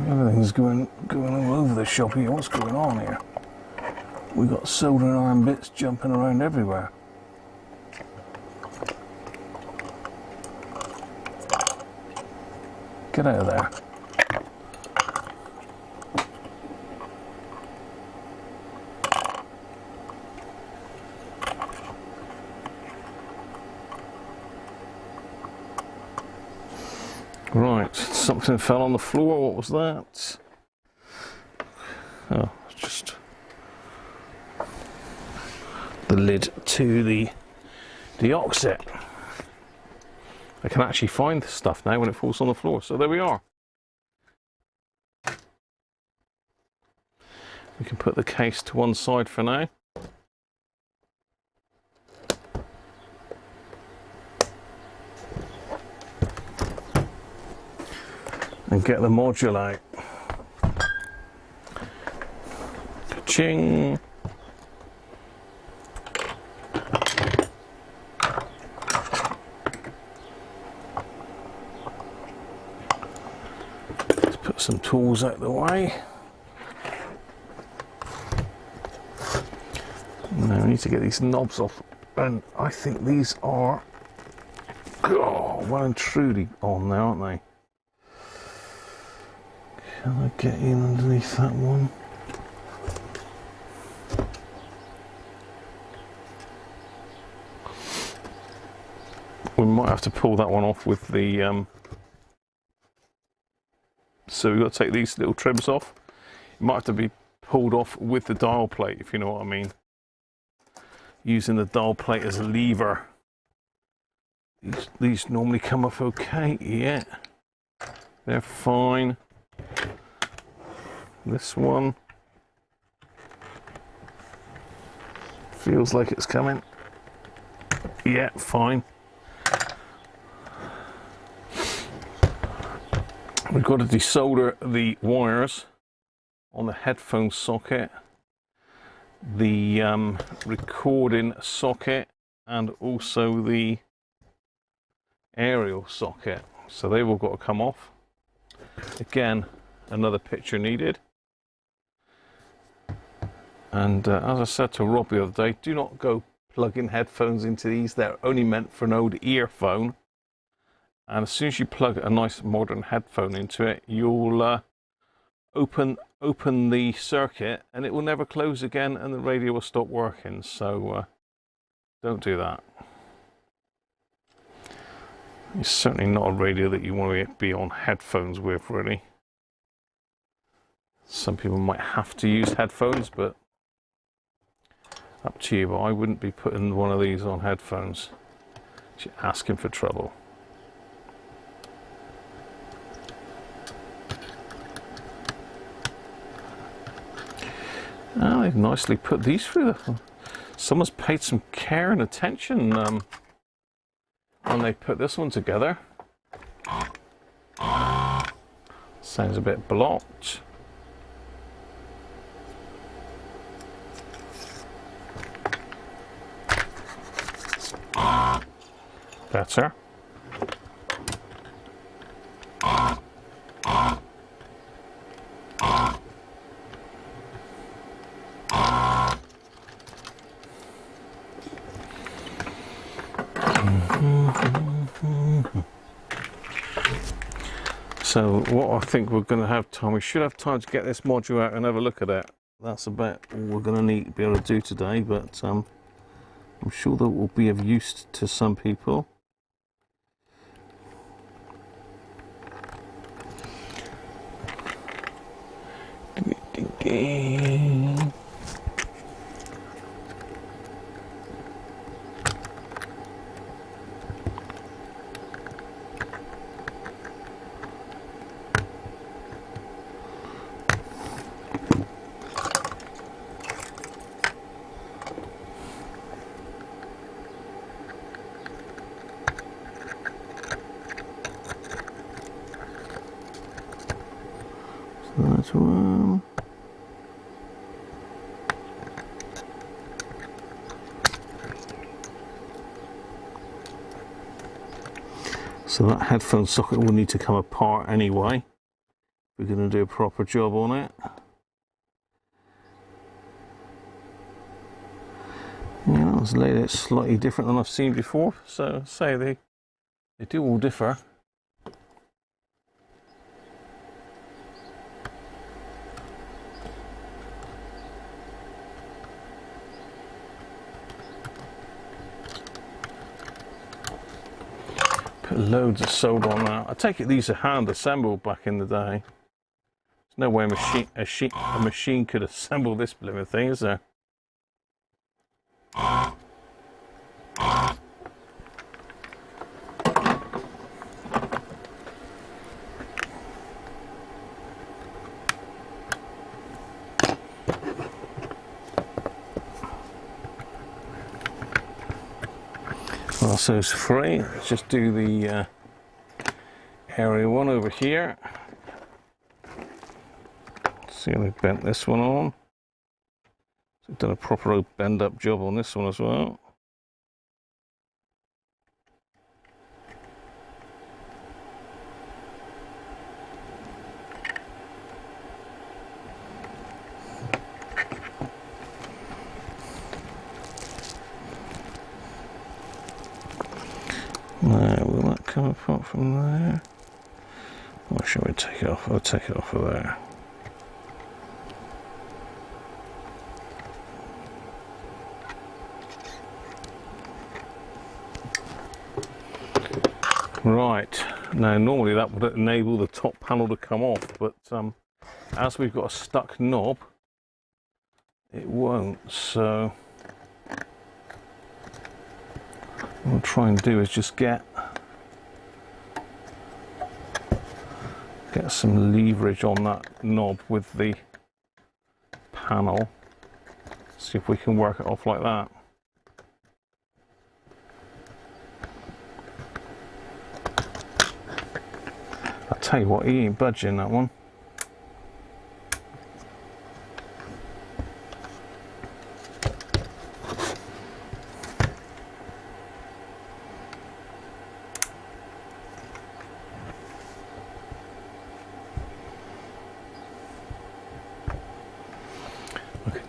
Everything's going all over the shop here. What's going on here? We got soldering iron bits jumping around everywhere. Get out of there. Right, something fell on the floor. What was that? Oh, it's just the lid to the offset. I can actually find stuff now when it falls on the floor. So there we are. We can put the case to one side for now. And get the module out. Ka-ching! Let's put some tools out of the way. Now we need to get these knobs off, and I think these are well and truly on there, aren't they? Can I get in underneath that one? We might have to pull that one off with the so we've got to take these little trims off. It might have to be pulled off with the dial plate, if you know what I mean. Using the dial plate as a lever. These normally come off okay, yeah. They're fine. This one feels like it's coming. Yeah, fine. We've got to desolder the wires on the headphone socket, the recording socket, and also the aerial socket. So they've all got to come off. Again, another picture needed. And as I said to Rob the other day, do not go plugging headphones into these. They're only meant for an old earphone. And as soon as you plug a nice modern headphone into it, you'll open the circuit and it will never close again and the radio will stop working. So don't do that. It's certainly not a radio that you want to be on headphones with, really. Some people might have to use headphones, but up to you. But I wouldn't be putting one of these on headphones. You're asking for trouble. Oh, they've nicely put these through. Someone's paid some care and attention when they put this one together. Sounds a bit blocked. Better. So what I think we're going to have time, we should have time to get this module out and have a look at it. That's about all we're going to need to be able to do today, but I'm sure that will be of use to some people. That's one. So that headphone socket will need to come apart anyway. We're going to do a proper job on it. Yeah, I was laid out slightly different than I've seen before, so say they do all differ. Put loads of solder on that. I take it these are hand assembled back in the day. There's no way a machine could assemble this blooming thing, is there? Well, so it's free. Let's just do the area one over here. See how they've bent this one on. So they've done a proper old bend up job on this one as well. Now, will that come apart from there? Or shall we take it off? I'll take it off of there. Right, now normally that would enable the top panel to come off, but as we've got a stuck knob, it won't, so what I'll try and do is just get some leverage on that knob with the panel, see if we can work it off like that. I'll tell you what, he ain't budging, that one.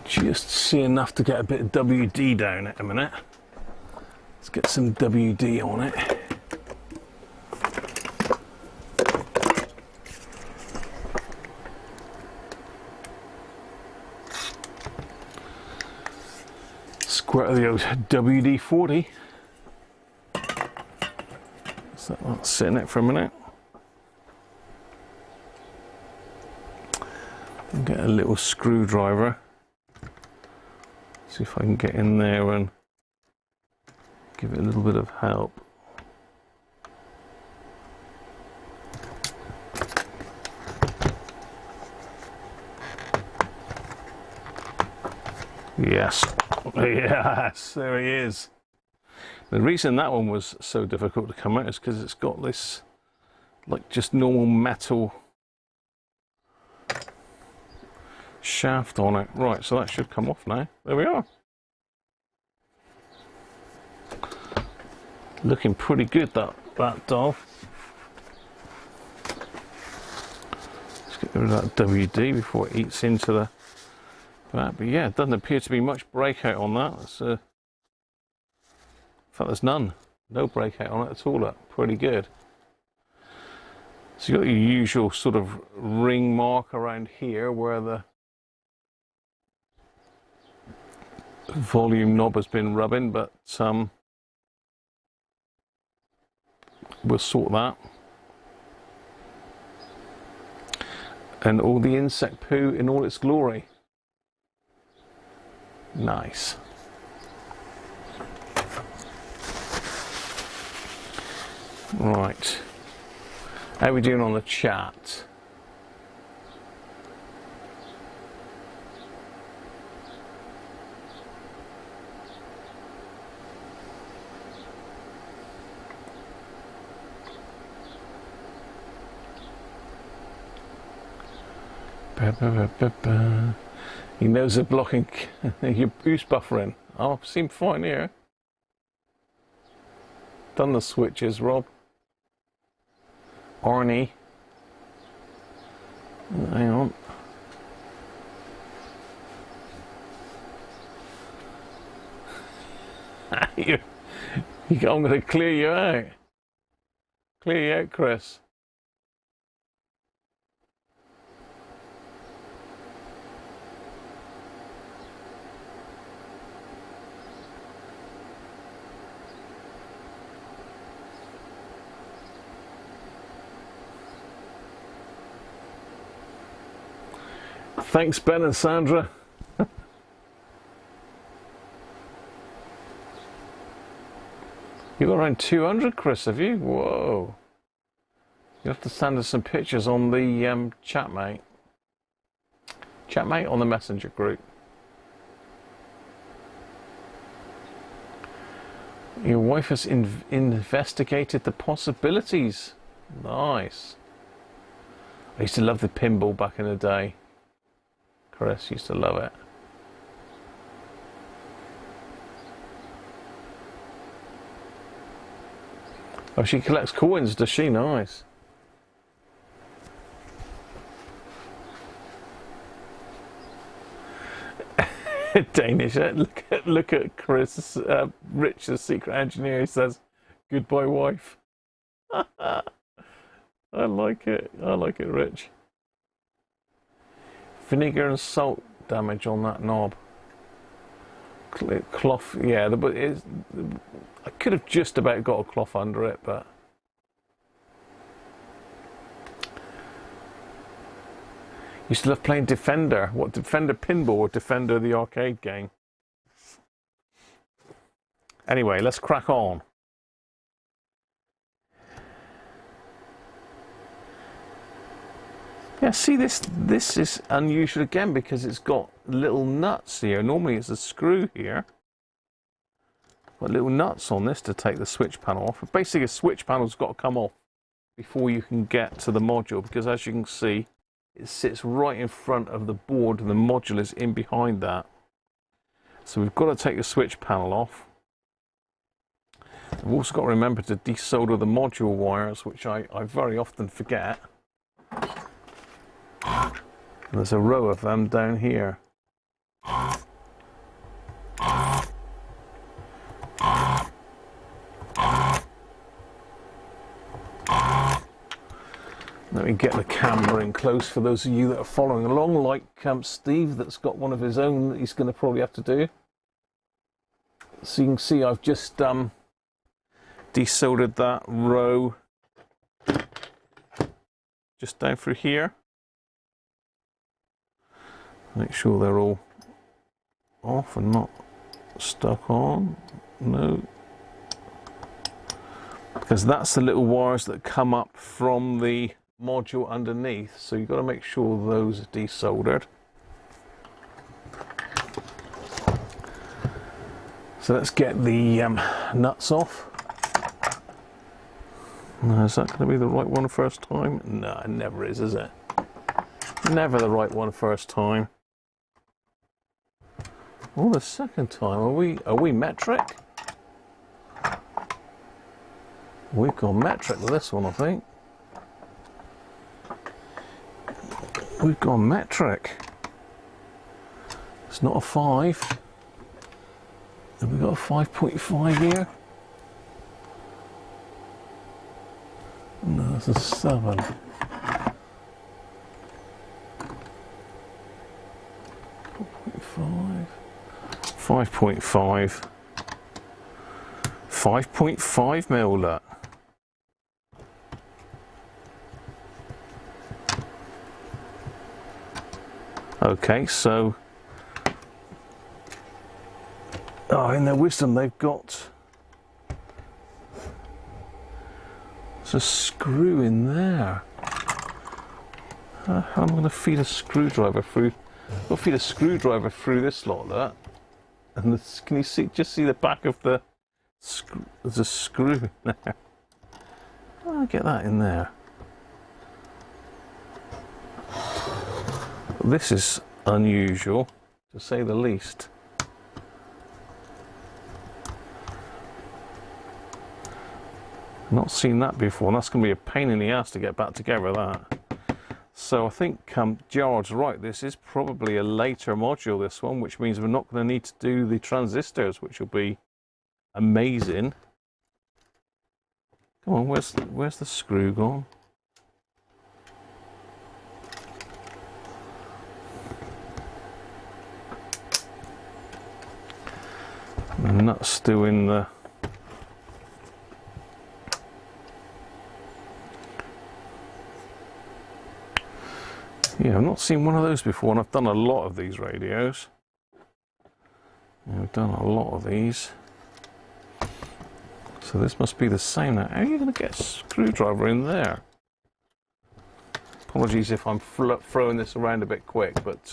Just see enough to get a bit of WD down it a minute. Let's get some WD on it. Squirt of the old WD-40. So let's sit in it for a minute. And get a little screwdriver. See if I can get in there and give it a little bit of help. Yes, yes, there he is. The reason that one was so difficult to come out is because it's got this, like, just normal metal shaft on it. Right, so that should come off now. There we are. Looking pretty good, that doll. Let's get rid of that WD before it eats into that. But yeah, it doesn't appear to be much breakout on that. That's, in fact, there's none. No breakout on it at all. Pretty good. So you've got your usual sort of ring mark around here where the volume knob has been rubbing, but we'll sort that. And all the insect poo in all its glory. Nice. Right. How are we doing on the chat? He knows they're blocking your boost buffering. Oh, seem fine here. Done the switches, Rob. Arnie. Hang on. I'm going to clear you out. Clear you out, Chris. Thanks, Ben and Sandra. You got around 200, Chris, have you? Whoa. You have to send us some pictures on the chat, mate. Chat, mate, on the messenger group. Your wife has investigated the possibilities. Nice. I used to love the pinball back in the day. Chris used to love it. Oh, she collects coins, does she? Nice. Danish. Look at Chris. Rich, the secret engineer. He says, "Goodbye, wife." I like it. I like it, Rich. Vinegar and salt damage on that knob. Cloth, yeah, but I could have just about got a cloth under it, but used to love playing Defender. What, Defender Pinball or Defender the arcade game? Anyway, let's crack on. Yeah, see, this is unusual again because it's got little nuts here. Normally it's a screw here. Got little nuts on this to take the switch panel off. But basically, a switch panel's got to come off before you can get to the module, because as you can see, it sits right in front of the board and the module is in behind that. So we've got to take the switch panel off. We've also got to remember to desolder the module wires, which I very often forget. There's a row of them down here. Let me get the camera in close for those of you that are following along, like Steve, that's got one of his own that he's going to probably have to do. So you can see I've just desoldered that row just down through here. Make sure they're all off and not stuck on. No. Because that's the little wires that come up from the module underneath. So you've got to make sure those are desoldered. So let's get the nuts off. Now, is that going to be the right one first time? No, it never is it? Never the right one first time. Oh, the second time. Are we metric? We've gone metric with this one, I think. We've gone metric. It's not a 5. Have we got a 5.5 here? No, That's a 7. 5.5. 5.5 mil, look. Okay, so in their wisdom they've got there's a screw in there. How am I going to feed a screwdriver through? I'll feed a screwdriver through this lot, look. And can you see? Just see the back of the screw? There's a screw in there. I'll get that in there. This is unusual, to say the least. Not seen that before, and that's going to be a pain in the ass to get back together, that. So I think Gerard's right, this is probably a later module, this one, which means we're not going to need to do the transistors, which will be amazing. Come on, where's the screw gone? Nuts still in the... Yeah, I've not seen one of those before, and I've done a lot of these radios. Yeah, I've done a lot of these. So this must be the same now. How are you going to get a screwdriver in there? Apologies if I'm throwing this around a bit quick, but...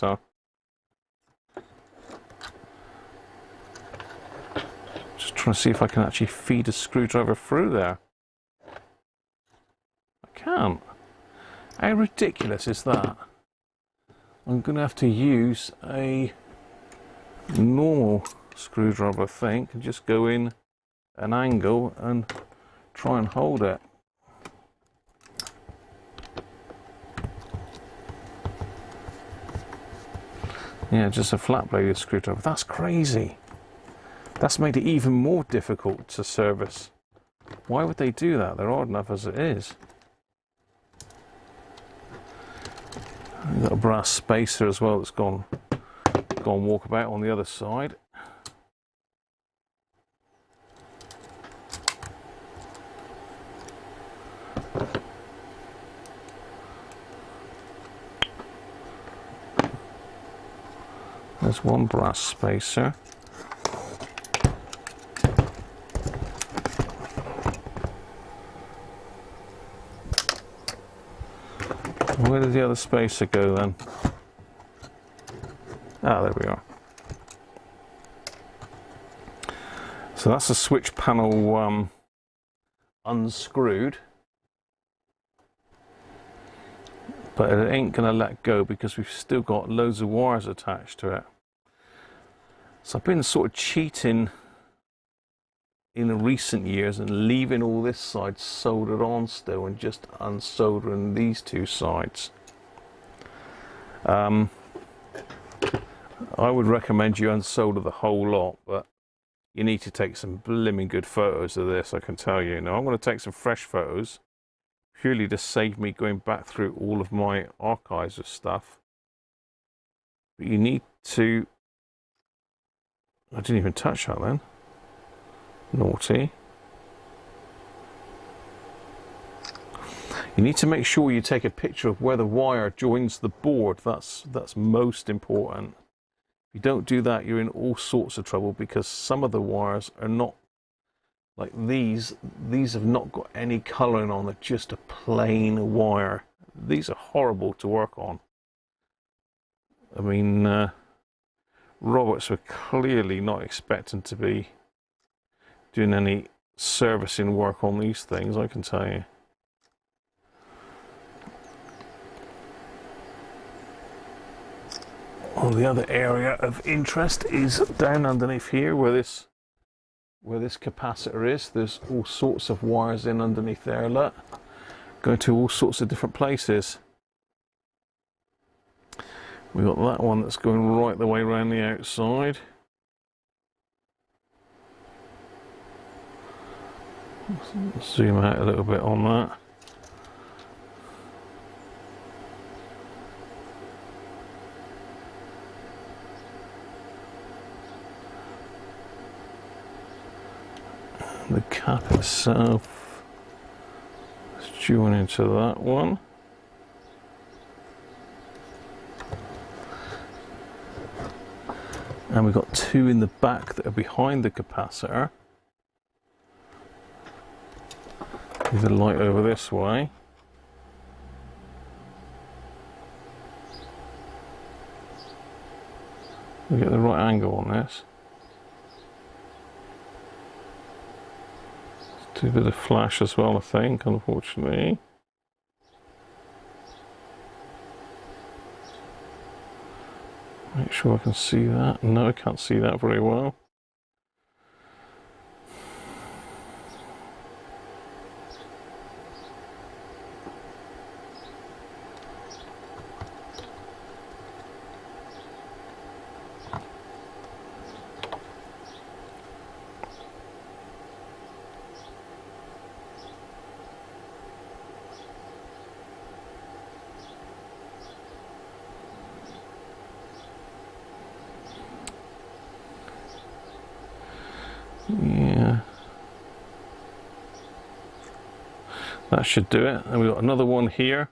just trying to see if I can actually feed a screwdriver through there. I can't. How ridiculous is that? I'm going to have to use a normal screwdriver, I think, and just go in an angle and try and hold it. Yeah, just a flat bladed screwdriver. That's crazy. That's made it even more difficult to service. Why would they do that? They're odd enough as it is. We've got a brass spacer as well that's gone walkabout on the other side. There's one brass spacer. Where did the other spacer go then? Ah, there we are. So that's the switch panel unscrewed. But it ain't going to let go because we've still got loads of wires attached to it. So I've been sort of cheating in recent years and leaving all this side soldered on still and just unsoldering these two sides. I would recommend you unsolder the whole lot, but you need to take some blimmin' good photos of this, I can tell you. Now I'm going to take some fresh photos purely to save me going back through all of my archives of stuff. But you need to... I didn't even touch that then. Naughty. You need to make sure you take a picture of where the wire joins the board. That's most important. If you don't do that, you're in all sorts of trouble because some of the wires are not like these. These have not got any colouring on. They're just a plain wire. These are horrible to work on. I mean, Roberts were clearly not expecting to be doing any servicing work on these things, I can tell you. Well, the other area of interest is down underneath here where this capacitor is. There's all sorts of wires in underneath there, look. Going to all sorts of different places. We've got that one that's going right the way around the outside. Zoom out a little bit on that. the cap itself, let's join into that one. And we've got two in the back that are behind the capacitor. Move the light over this way. We get the right angle on this. Let's do a bit of flash as well, I think, unfortunately. Make sure I can see that. No, I can't see that very well. Yeah, that should do it. And we've got another one here,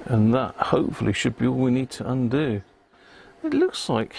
and that hopefully should be all we need to undo. It looks like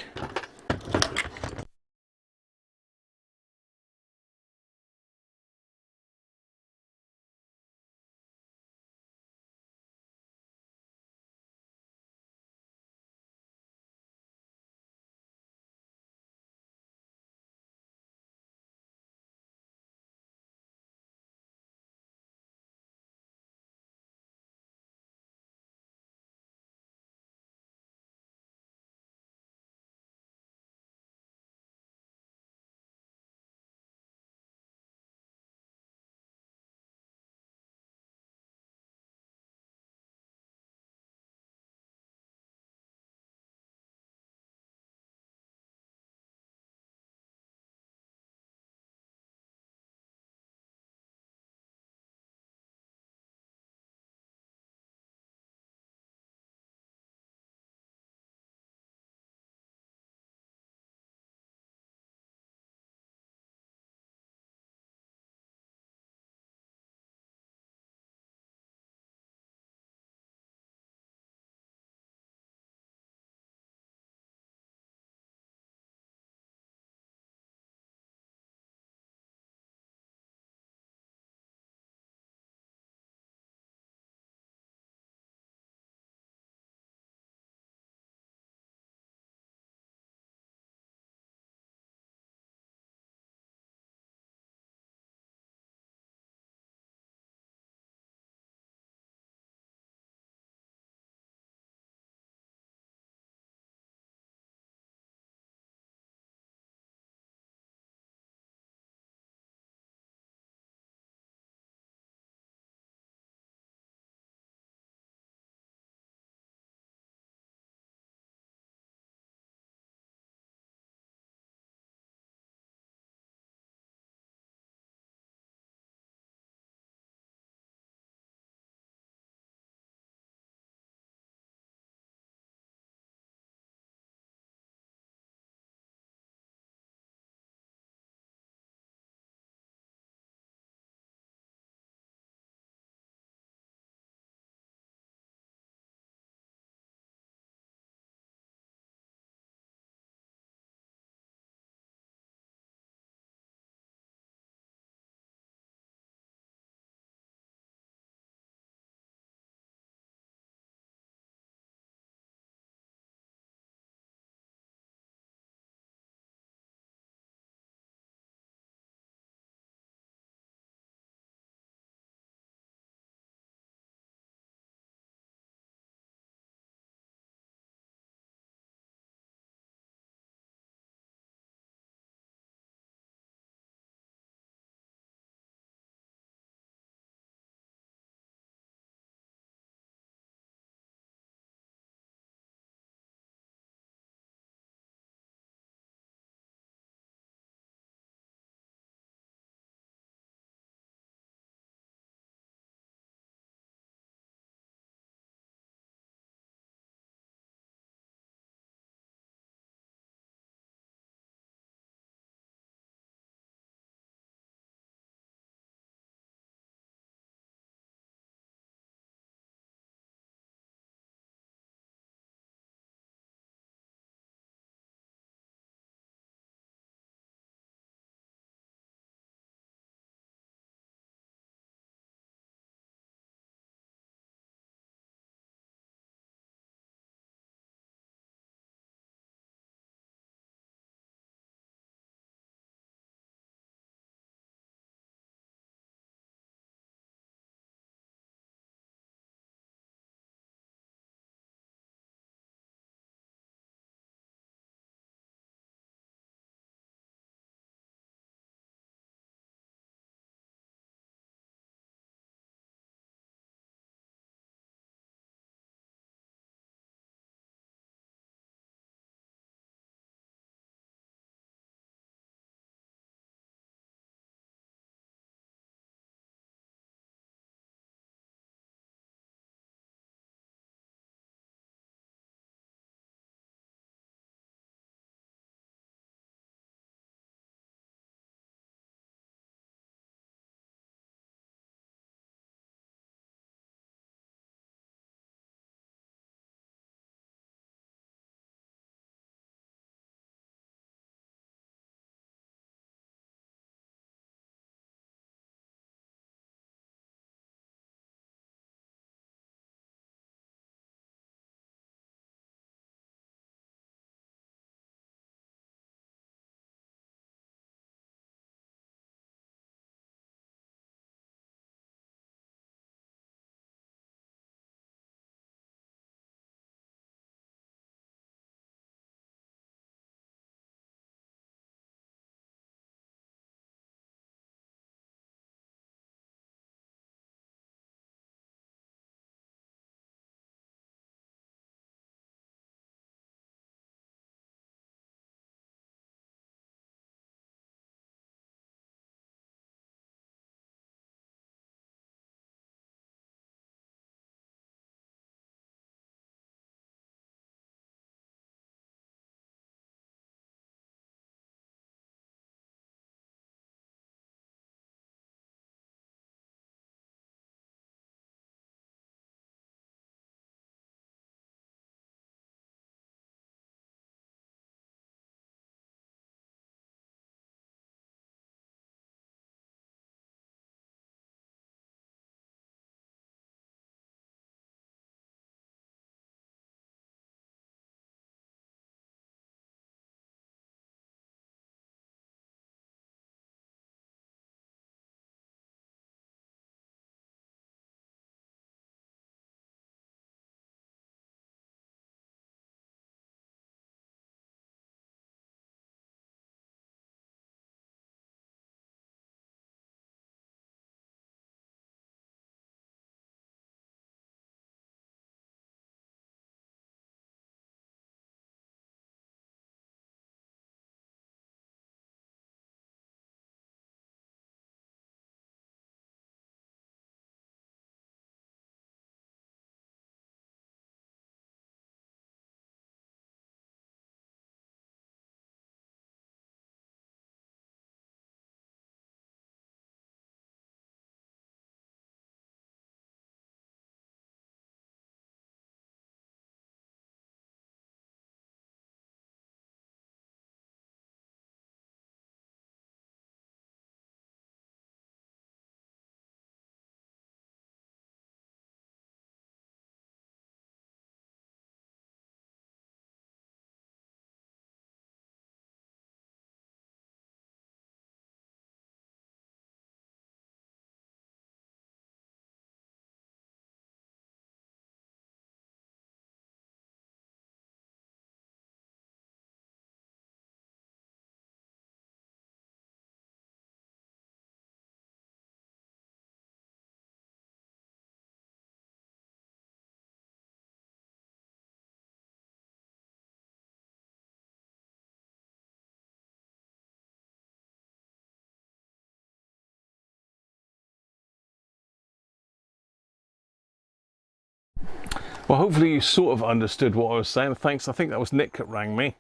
Well, hopefully you sort of understood what I was saying. Thanks. I think that was Nick that rang me.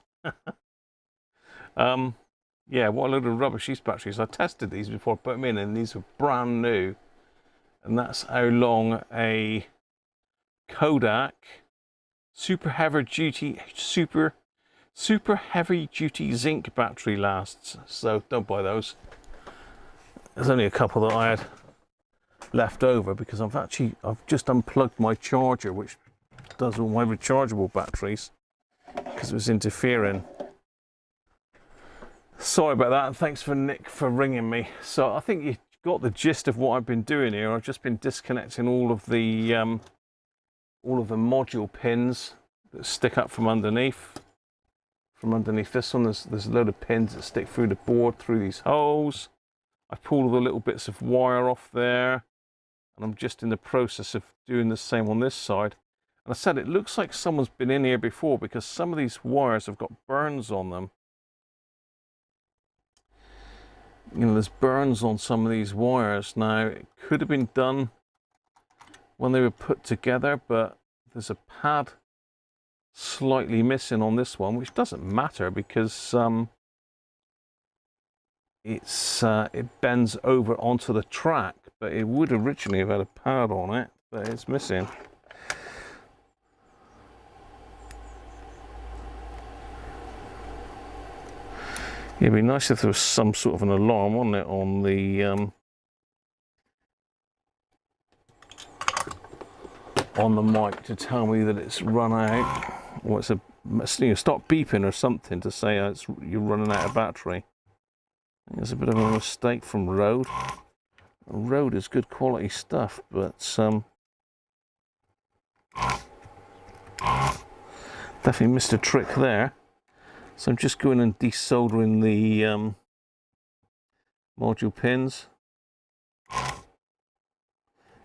Yeah, what a load of rubbish these batteries. I tested these before I put them in, and these were brand new. And that's how long a Kodak super heavy duty zinc battery lasts. So don't buy those. There's only a couple that I had left over because I've just unplugged my charger, which does all my rechargeable batteries, because it was interfering. Sorry about that, and thanks for Nick for ringing me. So I think you got the gist of what I've been doing here. I've just been disconnecting all of the module pins that stick up from underneath. From underneath this one, there's a load of pins that stick through the board through these holes. I pulled all the little bits of wire off there, and I'm just in the process of doing the same on this side. And I said it looks like someone's been in here before because some of these wires have got burns on them. You know, there's burns on some of these wires. Now, it could have been done when they were put together, but there's a pad slightly missing on this one, which doesn't matter because it bends over onto the track, but it would originally have had a pad on it, but it's missing. It'd be nice if there was some sort of an alarm on it on the mic to tell me that it's run out, or it's stop beeping or something to say you're running out of battery. I think it's a bit of a mistake from Rode. Rode is good quality stuff, but definitely missed a trick there. So I'm just going and desoldering the module pins.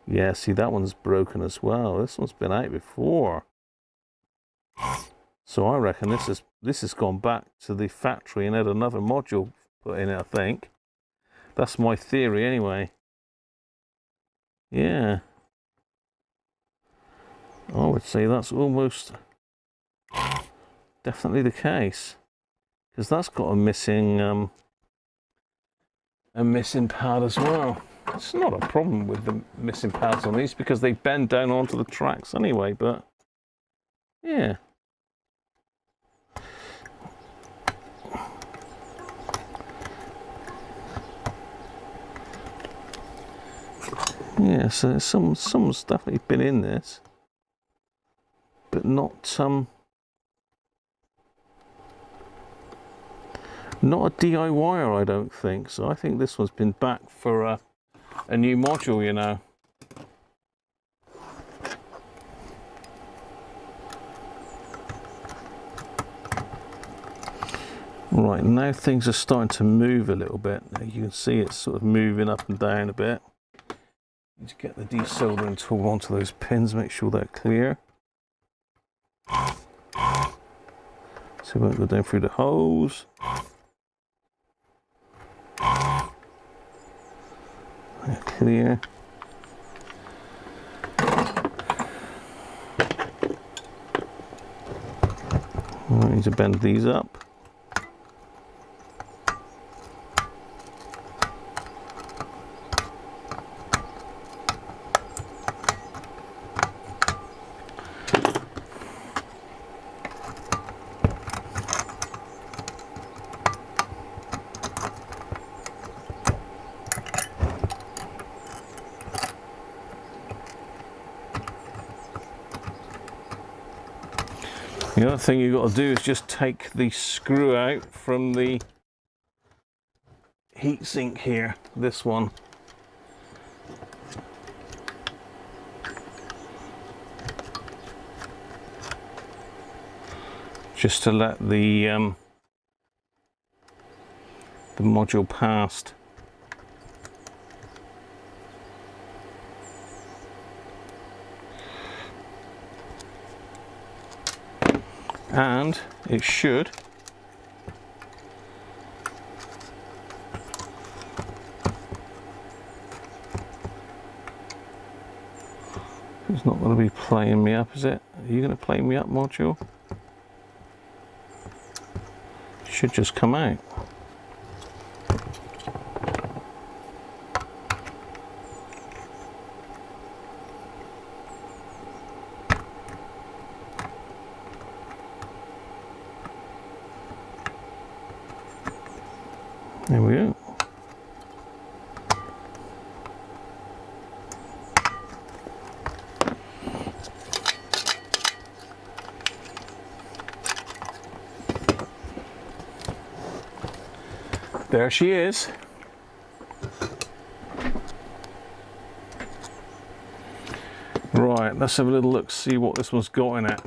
Yeah, see, that one's broken as well. This one's been out before. So I reckon this has gone back to the factory and had another module put in it, I think. That's my theory anyway. Yeah. I would say that's almost definitely the case. Because that's got a missing pad as well. It's not a problem with the missing pads on these because they bend down onto the tracks anyway, but yeah. Yeah, so someone's definitely been in this, but not a DIYer, I don't think. So I think this one's been back for a new module, you know. Right, now things are starting to move a little bit. Now you can see it's sort of moving up and down a bit. Need to get the desoldering tool onto those pins, make sure they're clear. So we won't go down through the holes. They're clear. I need to bend these up. The other thing you've got to do is just take the screw out from the heatsink here, this one. Just to let the module past. And it should it's not going to be playing me up, is it? Are you going to play me up, module? Should just come out. There we go. There she is. Right, let's have a little look, see what this one's got in it.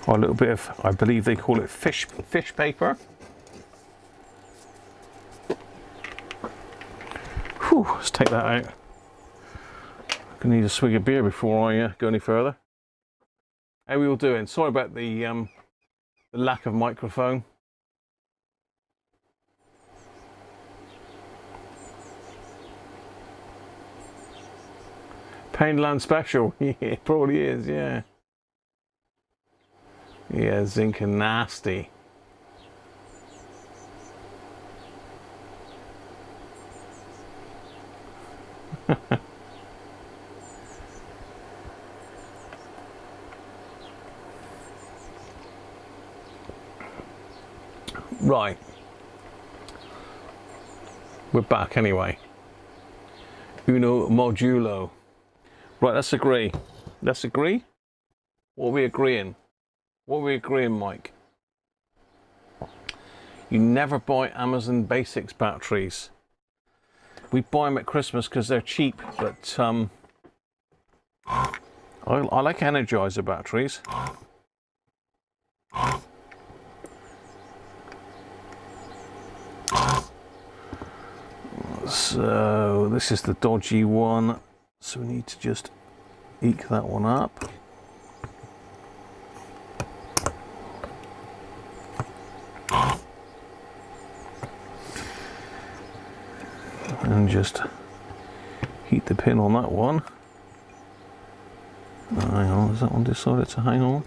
Or a little bit of, I believe they call it fish paper. Whew, let's take that out. Gonna need a swig of beer before I go any further. How are we all doing? Sorry about the lack of microphone. Poundland special. Yeah, it probably is, yeah. Yeah, zinc and nasty. Right. We're back anyway. Uno modulo. Right, let's agree. Let's agree? What are we agreeing? What are we agreeing, Mike? You never buy Amazon Basics batteries. We buy them at Christmas because they're cheap, but I like Energizer batteries. So this is the dodgy one, so we need to just eke that one up. And just heat the pin on that one. Hang on, has that one decided to hang on?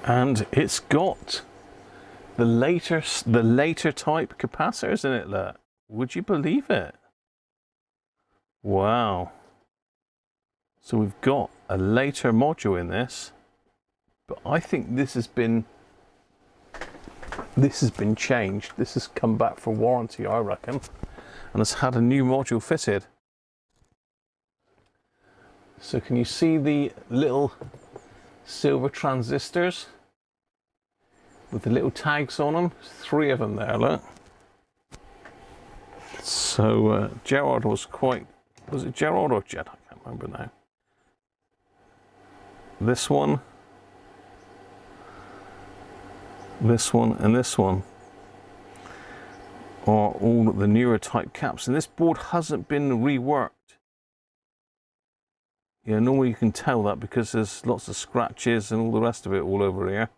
And it's got the later type capacitors in it, look. Would you believe it? Wow. So we've got a later module in this, but I think this has been changed. This has come back for warranty, I reckon, and it's had a new module fitted. So can you see the little silver transistors with the little tags on them? 3 of them there, look. So Gerard was it Gerard or Jed? I can't remember now. This one, and this one are all the newer type caps, and this board hasn't been reworked. Yeah, normally you can tell that because there's lots of scratches and all the rest of it all over here.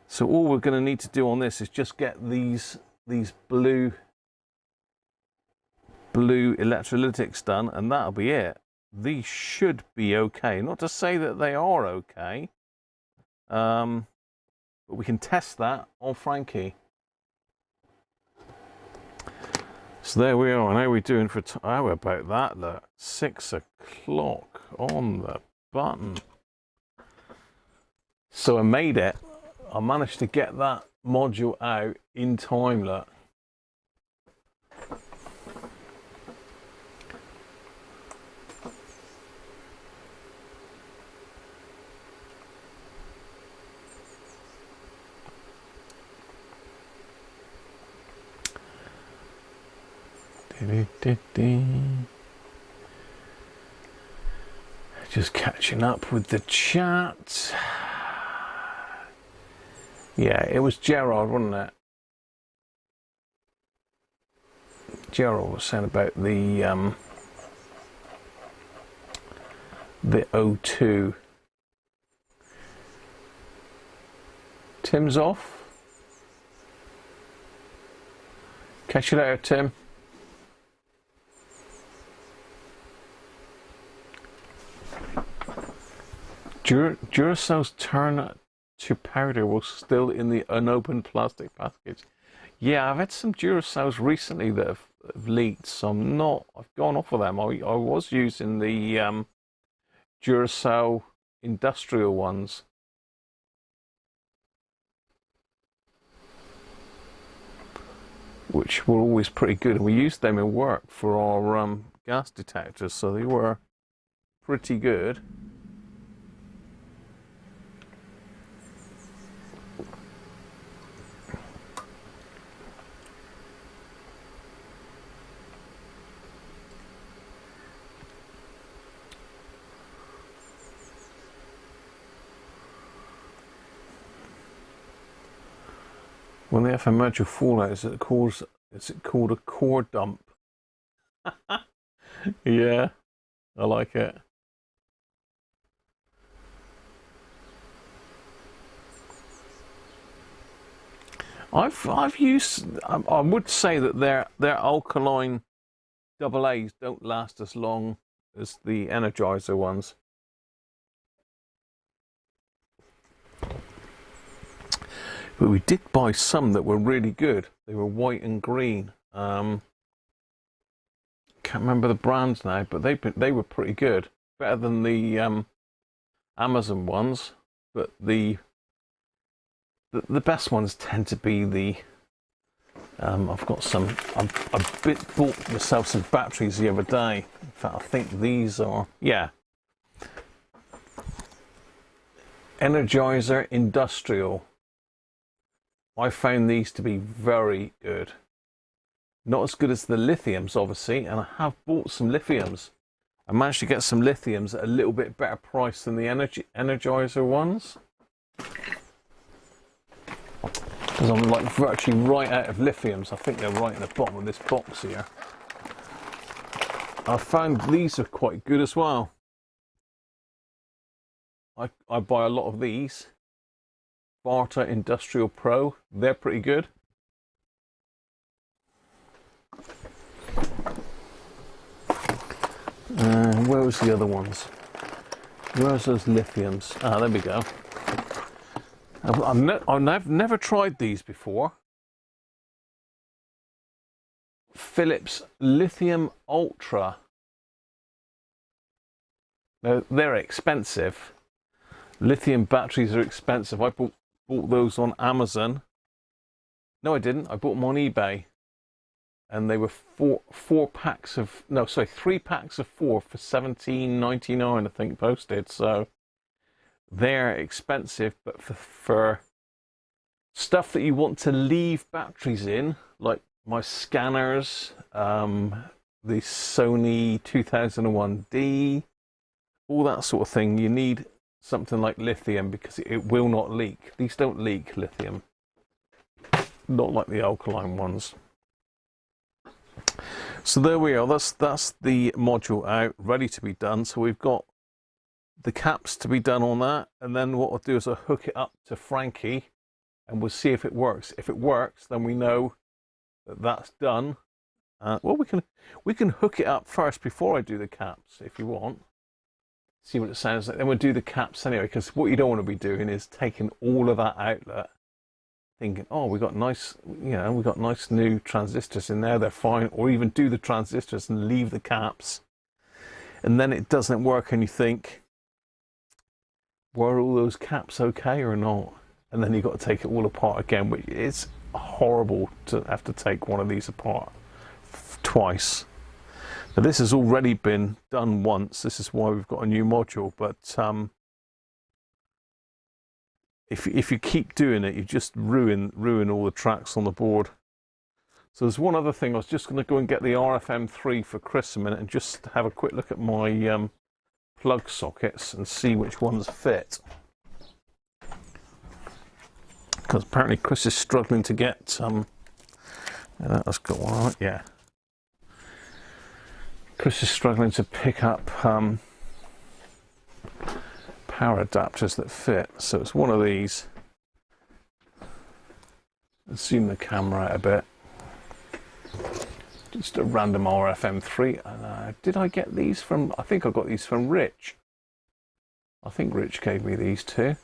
So all we're going to need to do on this is just get these blue electrolytics done, and that'll be it. These should be okay. Not to say that they are okay, but we can test that on Frankie. So there we are. And how are we doing for how about that? Look, 6 o'clock on the button. So I made it. I managed to get that module out in time, look. Just catching up with the chat. Yeah, it was Gerard, wasn't it? Gerald was saying about the O2. Tim's off. Catch you later, Tim. Duracell's turn to powder was still in the unopened plastic package. Yeah, I've had some Duracells recently that have leaked, so I've gone off of them. I was using the Duracell industrial ones. Which were always pretty good. And we used them in work for our gas detectors, so they were pretty good. When they have a major fallout, is it called a core dump? Yeah, I like it. I've used. I would say that their alkaline AA's don't last as long as the Energizer ones. But we did buy some that were really good. They were white and green. Can't remember the brands now, but they were pretty good. Better than the Amazon ones. But the best ones tend to be the. I've got some. I bought myself some batteries the other day. In fact, I think these are. Yeah. Energizer Industrial. I found these to be very good. Not as good as the lithiums, obviously, and I have bought some lithiums. I managed to get some lithiums at a little bit better price than the Energizer ones. Because I'm like virtually right out of lithiums. I think they're right in the bottom of this box here. I found these are quite good as well. I buy a lot of these. Barta Industrial Pro, they're pretty good. Where was the other ones? Where's those lithiums? Ah, there we go. I've never tried these before. Philips Lithium Ultra. Now, they're expensive. Lithium batteries are expensive. I bought those on Amazon. No, I didn't. I bought them on eBay. And they were three packs of 4 for $17.99, I think, posted. So they're expensive, but for stuff that you want to leave batteries in, like my scanners, the Sony 2001D, all that sort of thing, you need something like lithium because it will not leak. These don't leak lithium. Not like the alkaline ones. So there we are. That's the module out, ready to be done. So we've got the caps to be done on that, and then what I'll do is I'll hook it up to Frankie, and we'll see if it works. If it works, then we know that that's done. Well, we can hook it up first before I do the caps, if you want. See what it sounds like. Then we'll do the caps anyway, because what you don't want to be doing is taking all of that outlet, thinking, oh, we got nice, we got nice new transistors in there, they're fine, or even do the transistors and leave the caps, and then it doesn't work, and you think, were all those caps okay or not? And then you've got to take it all apart again, which is horrible to have to take one of these apart twice. Now, this has already been done once. This is why we've got a new module. But if you keep doing it, you just ruin all the tracks on the board. So there's one other thing. I was just going to go and get the RFM3 for Chris a minute and just have a quick look at my plug sockets and see which ones fit. Because apparently Chris is struggling to get let's go on. Yeah, Chris is struggling to pick up power adapters that fit. So it's one of these. Let's zoom the camera out a bit. Just a random RFM3. And did I get these from? I think I got these from Rich. I think Rich gave me these too.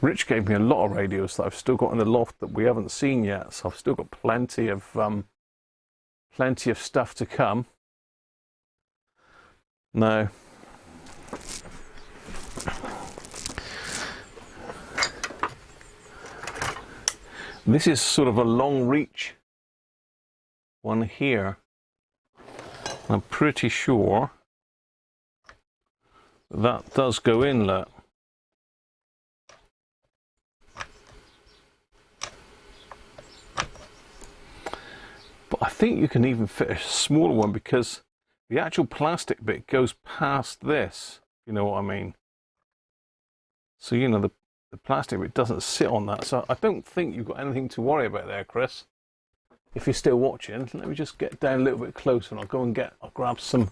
Rich gave me a lot of radios that I've still got in the loft that we haven't seen yet. So I've still got plenty of stuff to come. No. This is sort of a long reach one here. I'm pretty sure that does go in, look. But I think you can even fit a smaller one because the actual plastic bit goes past this, you know what I mean. So, you know, the plastic bit doesn't sit on that. So I don't think you've got anything to worry about there, Chris. If you're still watching, let me just get down a little bit closer and I'll grab some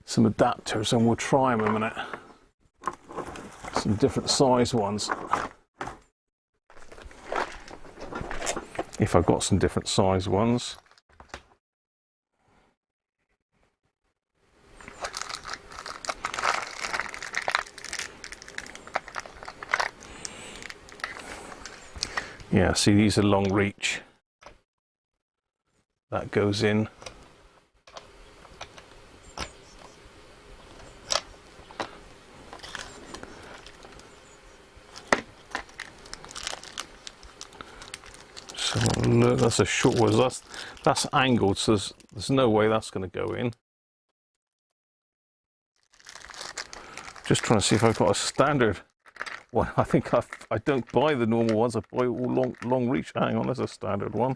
adapters and we'll try them a minute. Some different size ones. If I've got some different size ones. Yeah, see, these are long reach. That goes in. So look, that's a short one. That's angled, so there's no way that's going to go in. Just trying to see if I've got a standard one. I think I don't buy the normal ones. I buy all long reach. Hang on, there's a standard one.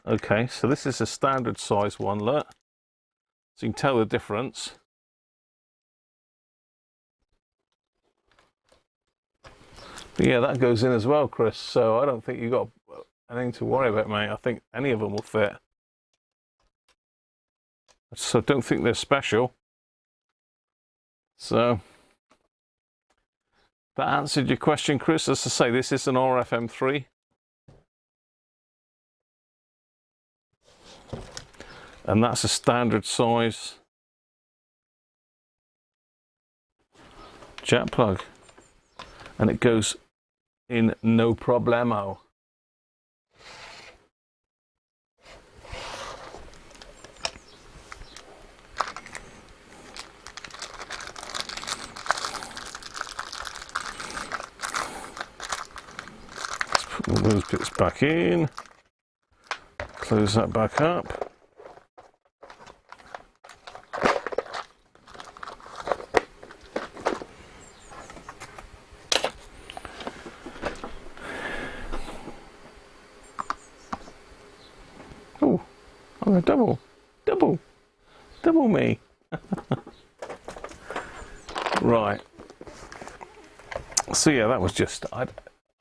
Okay, so this is a standard size one, look. So you can tell the difference. But yeah, that goes in as well, Chris. So I don't think you've got anything to worry about, mate. I think any of them will fit. So don't think they're special. So that answered your question, Chris. As I say, this is an RFM3. And that's a standard size jack plug. And it goes in no problemo. Let's put all those bits back in. Close that back up. Oh, I'm a double me. Right. So yeah, that was just, I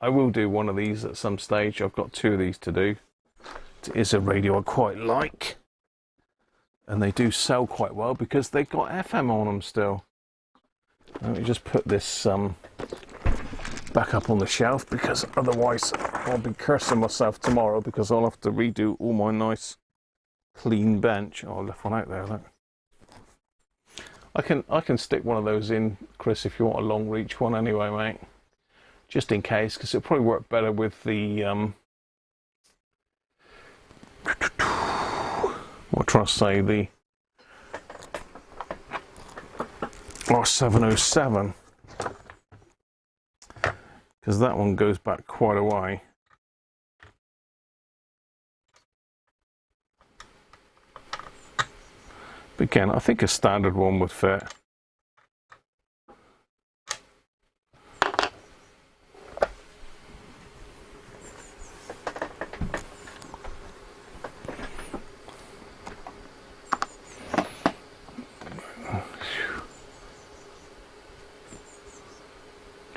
will do one of these at some stage. I've got two of these to do. It is a radio I quite like. And they do sell quite well because they've got FM on them still. Let me just put this back up on the shelf because otherwise I'll be cursing myself tomorrow because I'll have to redo all my nice clean bench. Oh, I left one out there, look. I can stick one of those in, Chris, if you want a long reach one anyway, mate. Just in case, because it'll probably work better with the what try to say, the R707, because that one goes back quite a way. But again, I think a standard one would fit.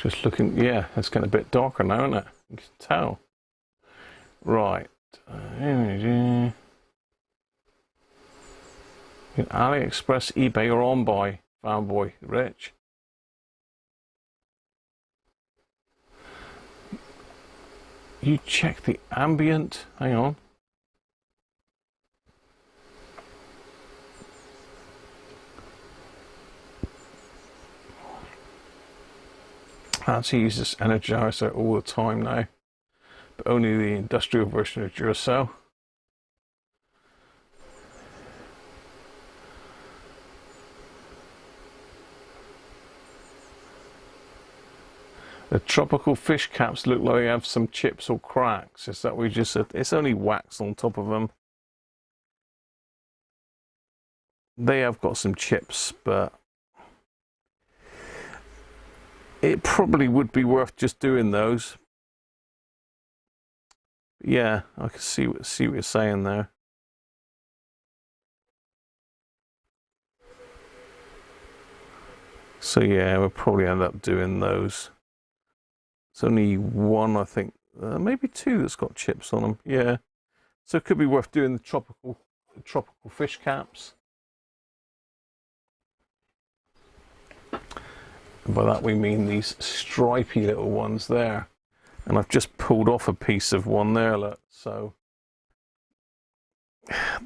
Just looking, yeah, it's getting a bit darker now, isn't it? You can tell. Right. AliExpress, eBay, or OnBuy, fanboy, Rich. You check the ambient. Hang on. I actually use this Energizer all the time now, but only the industrial version of Duracell. The tropical fish caps look like they have some chips or cracks. Is that what we just said? It's only wax on top of them. They have got some chips, but it probably would be worth just doing those. Yeah, I can see what you're saying there. So yeah, we'll probably end up doing those. It's only one, I think, maybe two that's got chips on them. Yeah, so it could be worth doing the tropical fish caps. And by that we mean these stripy little ones there. And I've just pulled off a piece of one there, look. So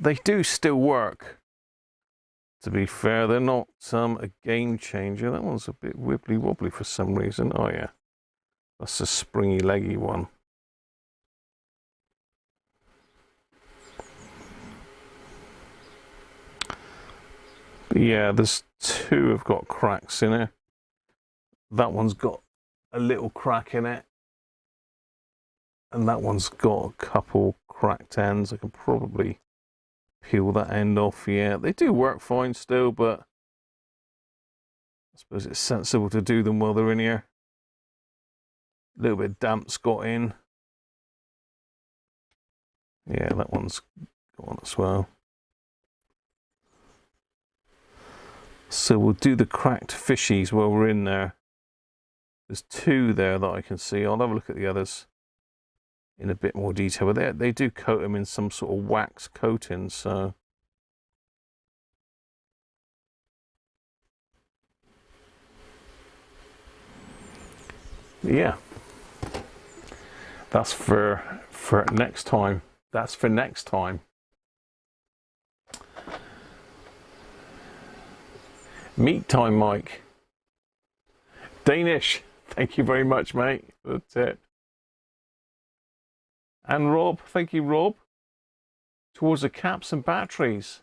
they do still work. To be fair, they're not a game changer. That one's a bit wibbly wobbly for some reason. Oh yeah, that's a springy leggy one. But yeah, there's two have got cracks in it. That one's got a little crack in it. And that one's got a couple cracked ends. I can probably peel that end off. Yeah, they do work fine still, but I suppose it's sensible to do them while they're in here. A little bit of damp's got in. Yeah, that one's gone as well. So we'll do the cracked fishies while we're in there. There's two there that I can see. I'll have a look at the others in a bit more detail. But they do coat them in some sort of wax coating, so. Yeah. That's for next time. That's for next time. Meat time, Mike. Danish. Thank you very much, mate. That's it. And Rob, thank you, Rob. Towards the caps and batteries.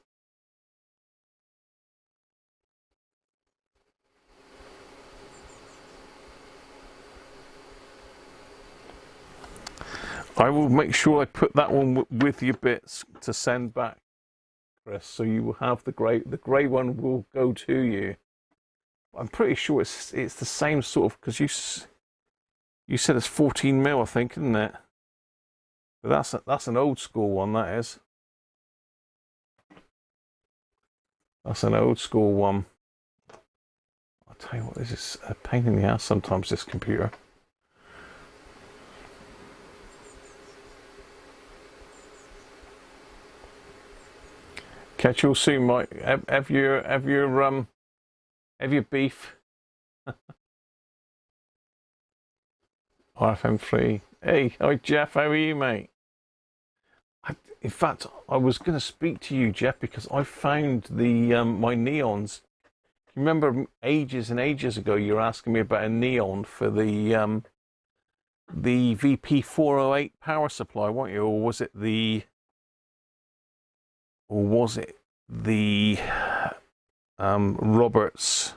I will make sure I put that one with your bits to send back, Chris. So you will have the grey. The grey one will go to you. I'm pretty sure it's the same sort of, because you said it's 14 mil, I think, isn't it? But that's an old school one, that is. That's an old school one. I'll tell you what, this is a pain in the ass sometimes, this computer. Catch you all soon, Mike. Have your beef. RFM3. Hey, hi Jeff, how are you, mate? In fact, I was going to speak to you, Jeff, because I found the my neons. You remember ages and ages ago you were asking me about a neon for the VP408 power supply, weren't you? Or was it the Roberts?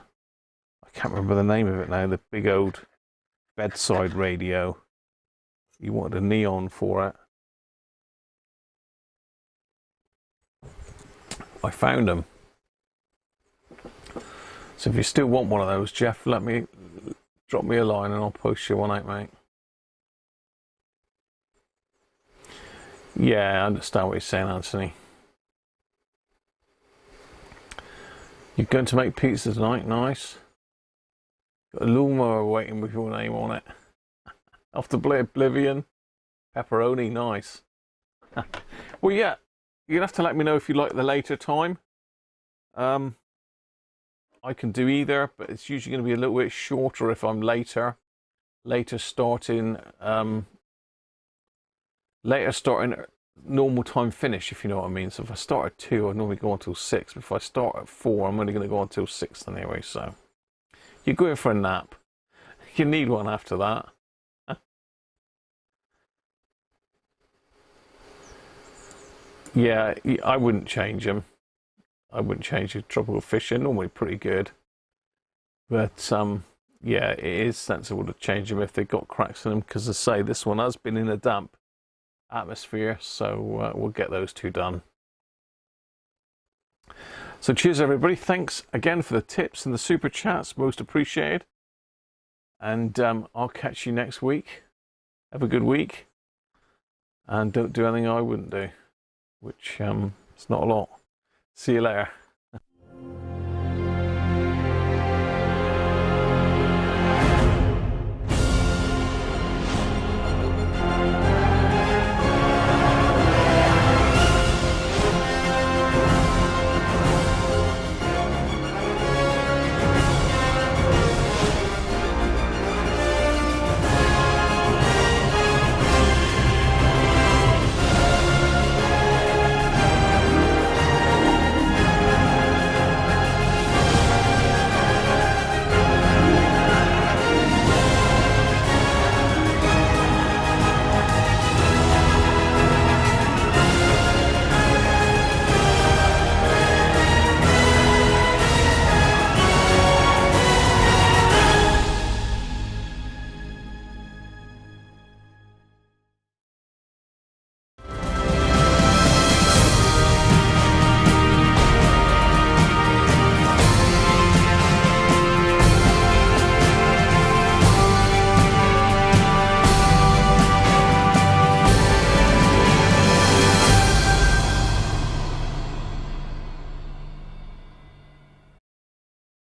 I can't remember the name of it now. The big old bedside radio. You wanted a neon for it. I found them. So if you still want one of those, Jeff, drop me a line and I'll post you one out, mate. Yeah, I understand what you're saying, Anthony. You're going to make pizza tonight, nice. Got a lawnmower waiting with your name on it. Off to play Oblivion. Pepperoni, nice. Well, yeah, you'll have to let me know if you like the later time. I can do either, but it's usually going to be a little bit shorter if I'm later starting, normal time finish, if you know what I mean. So if I start at 2, I normally go until 6. But if I start at 4, I'm only going to go until 6 anyway. So you're going for a nap. You need one after that. Yeah, I wouldn't change them. I wouldn't change the tropical fish. They're normally pretty good. But yeah, it is sensible to change them if they've got cracks in them, because as I say, this one has been in a damp atmosphere, so we'll get those two done. So cheers everybody, thanks again for the tips and the super chats, most appreciated. And I'll catch you next week. Have a good week, and don't do anything I wouldn't do, which it's not a lot. See you later.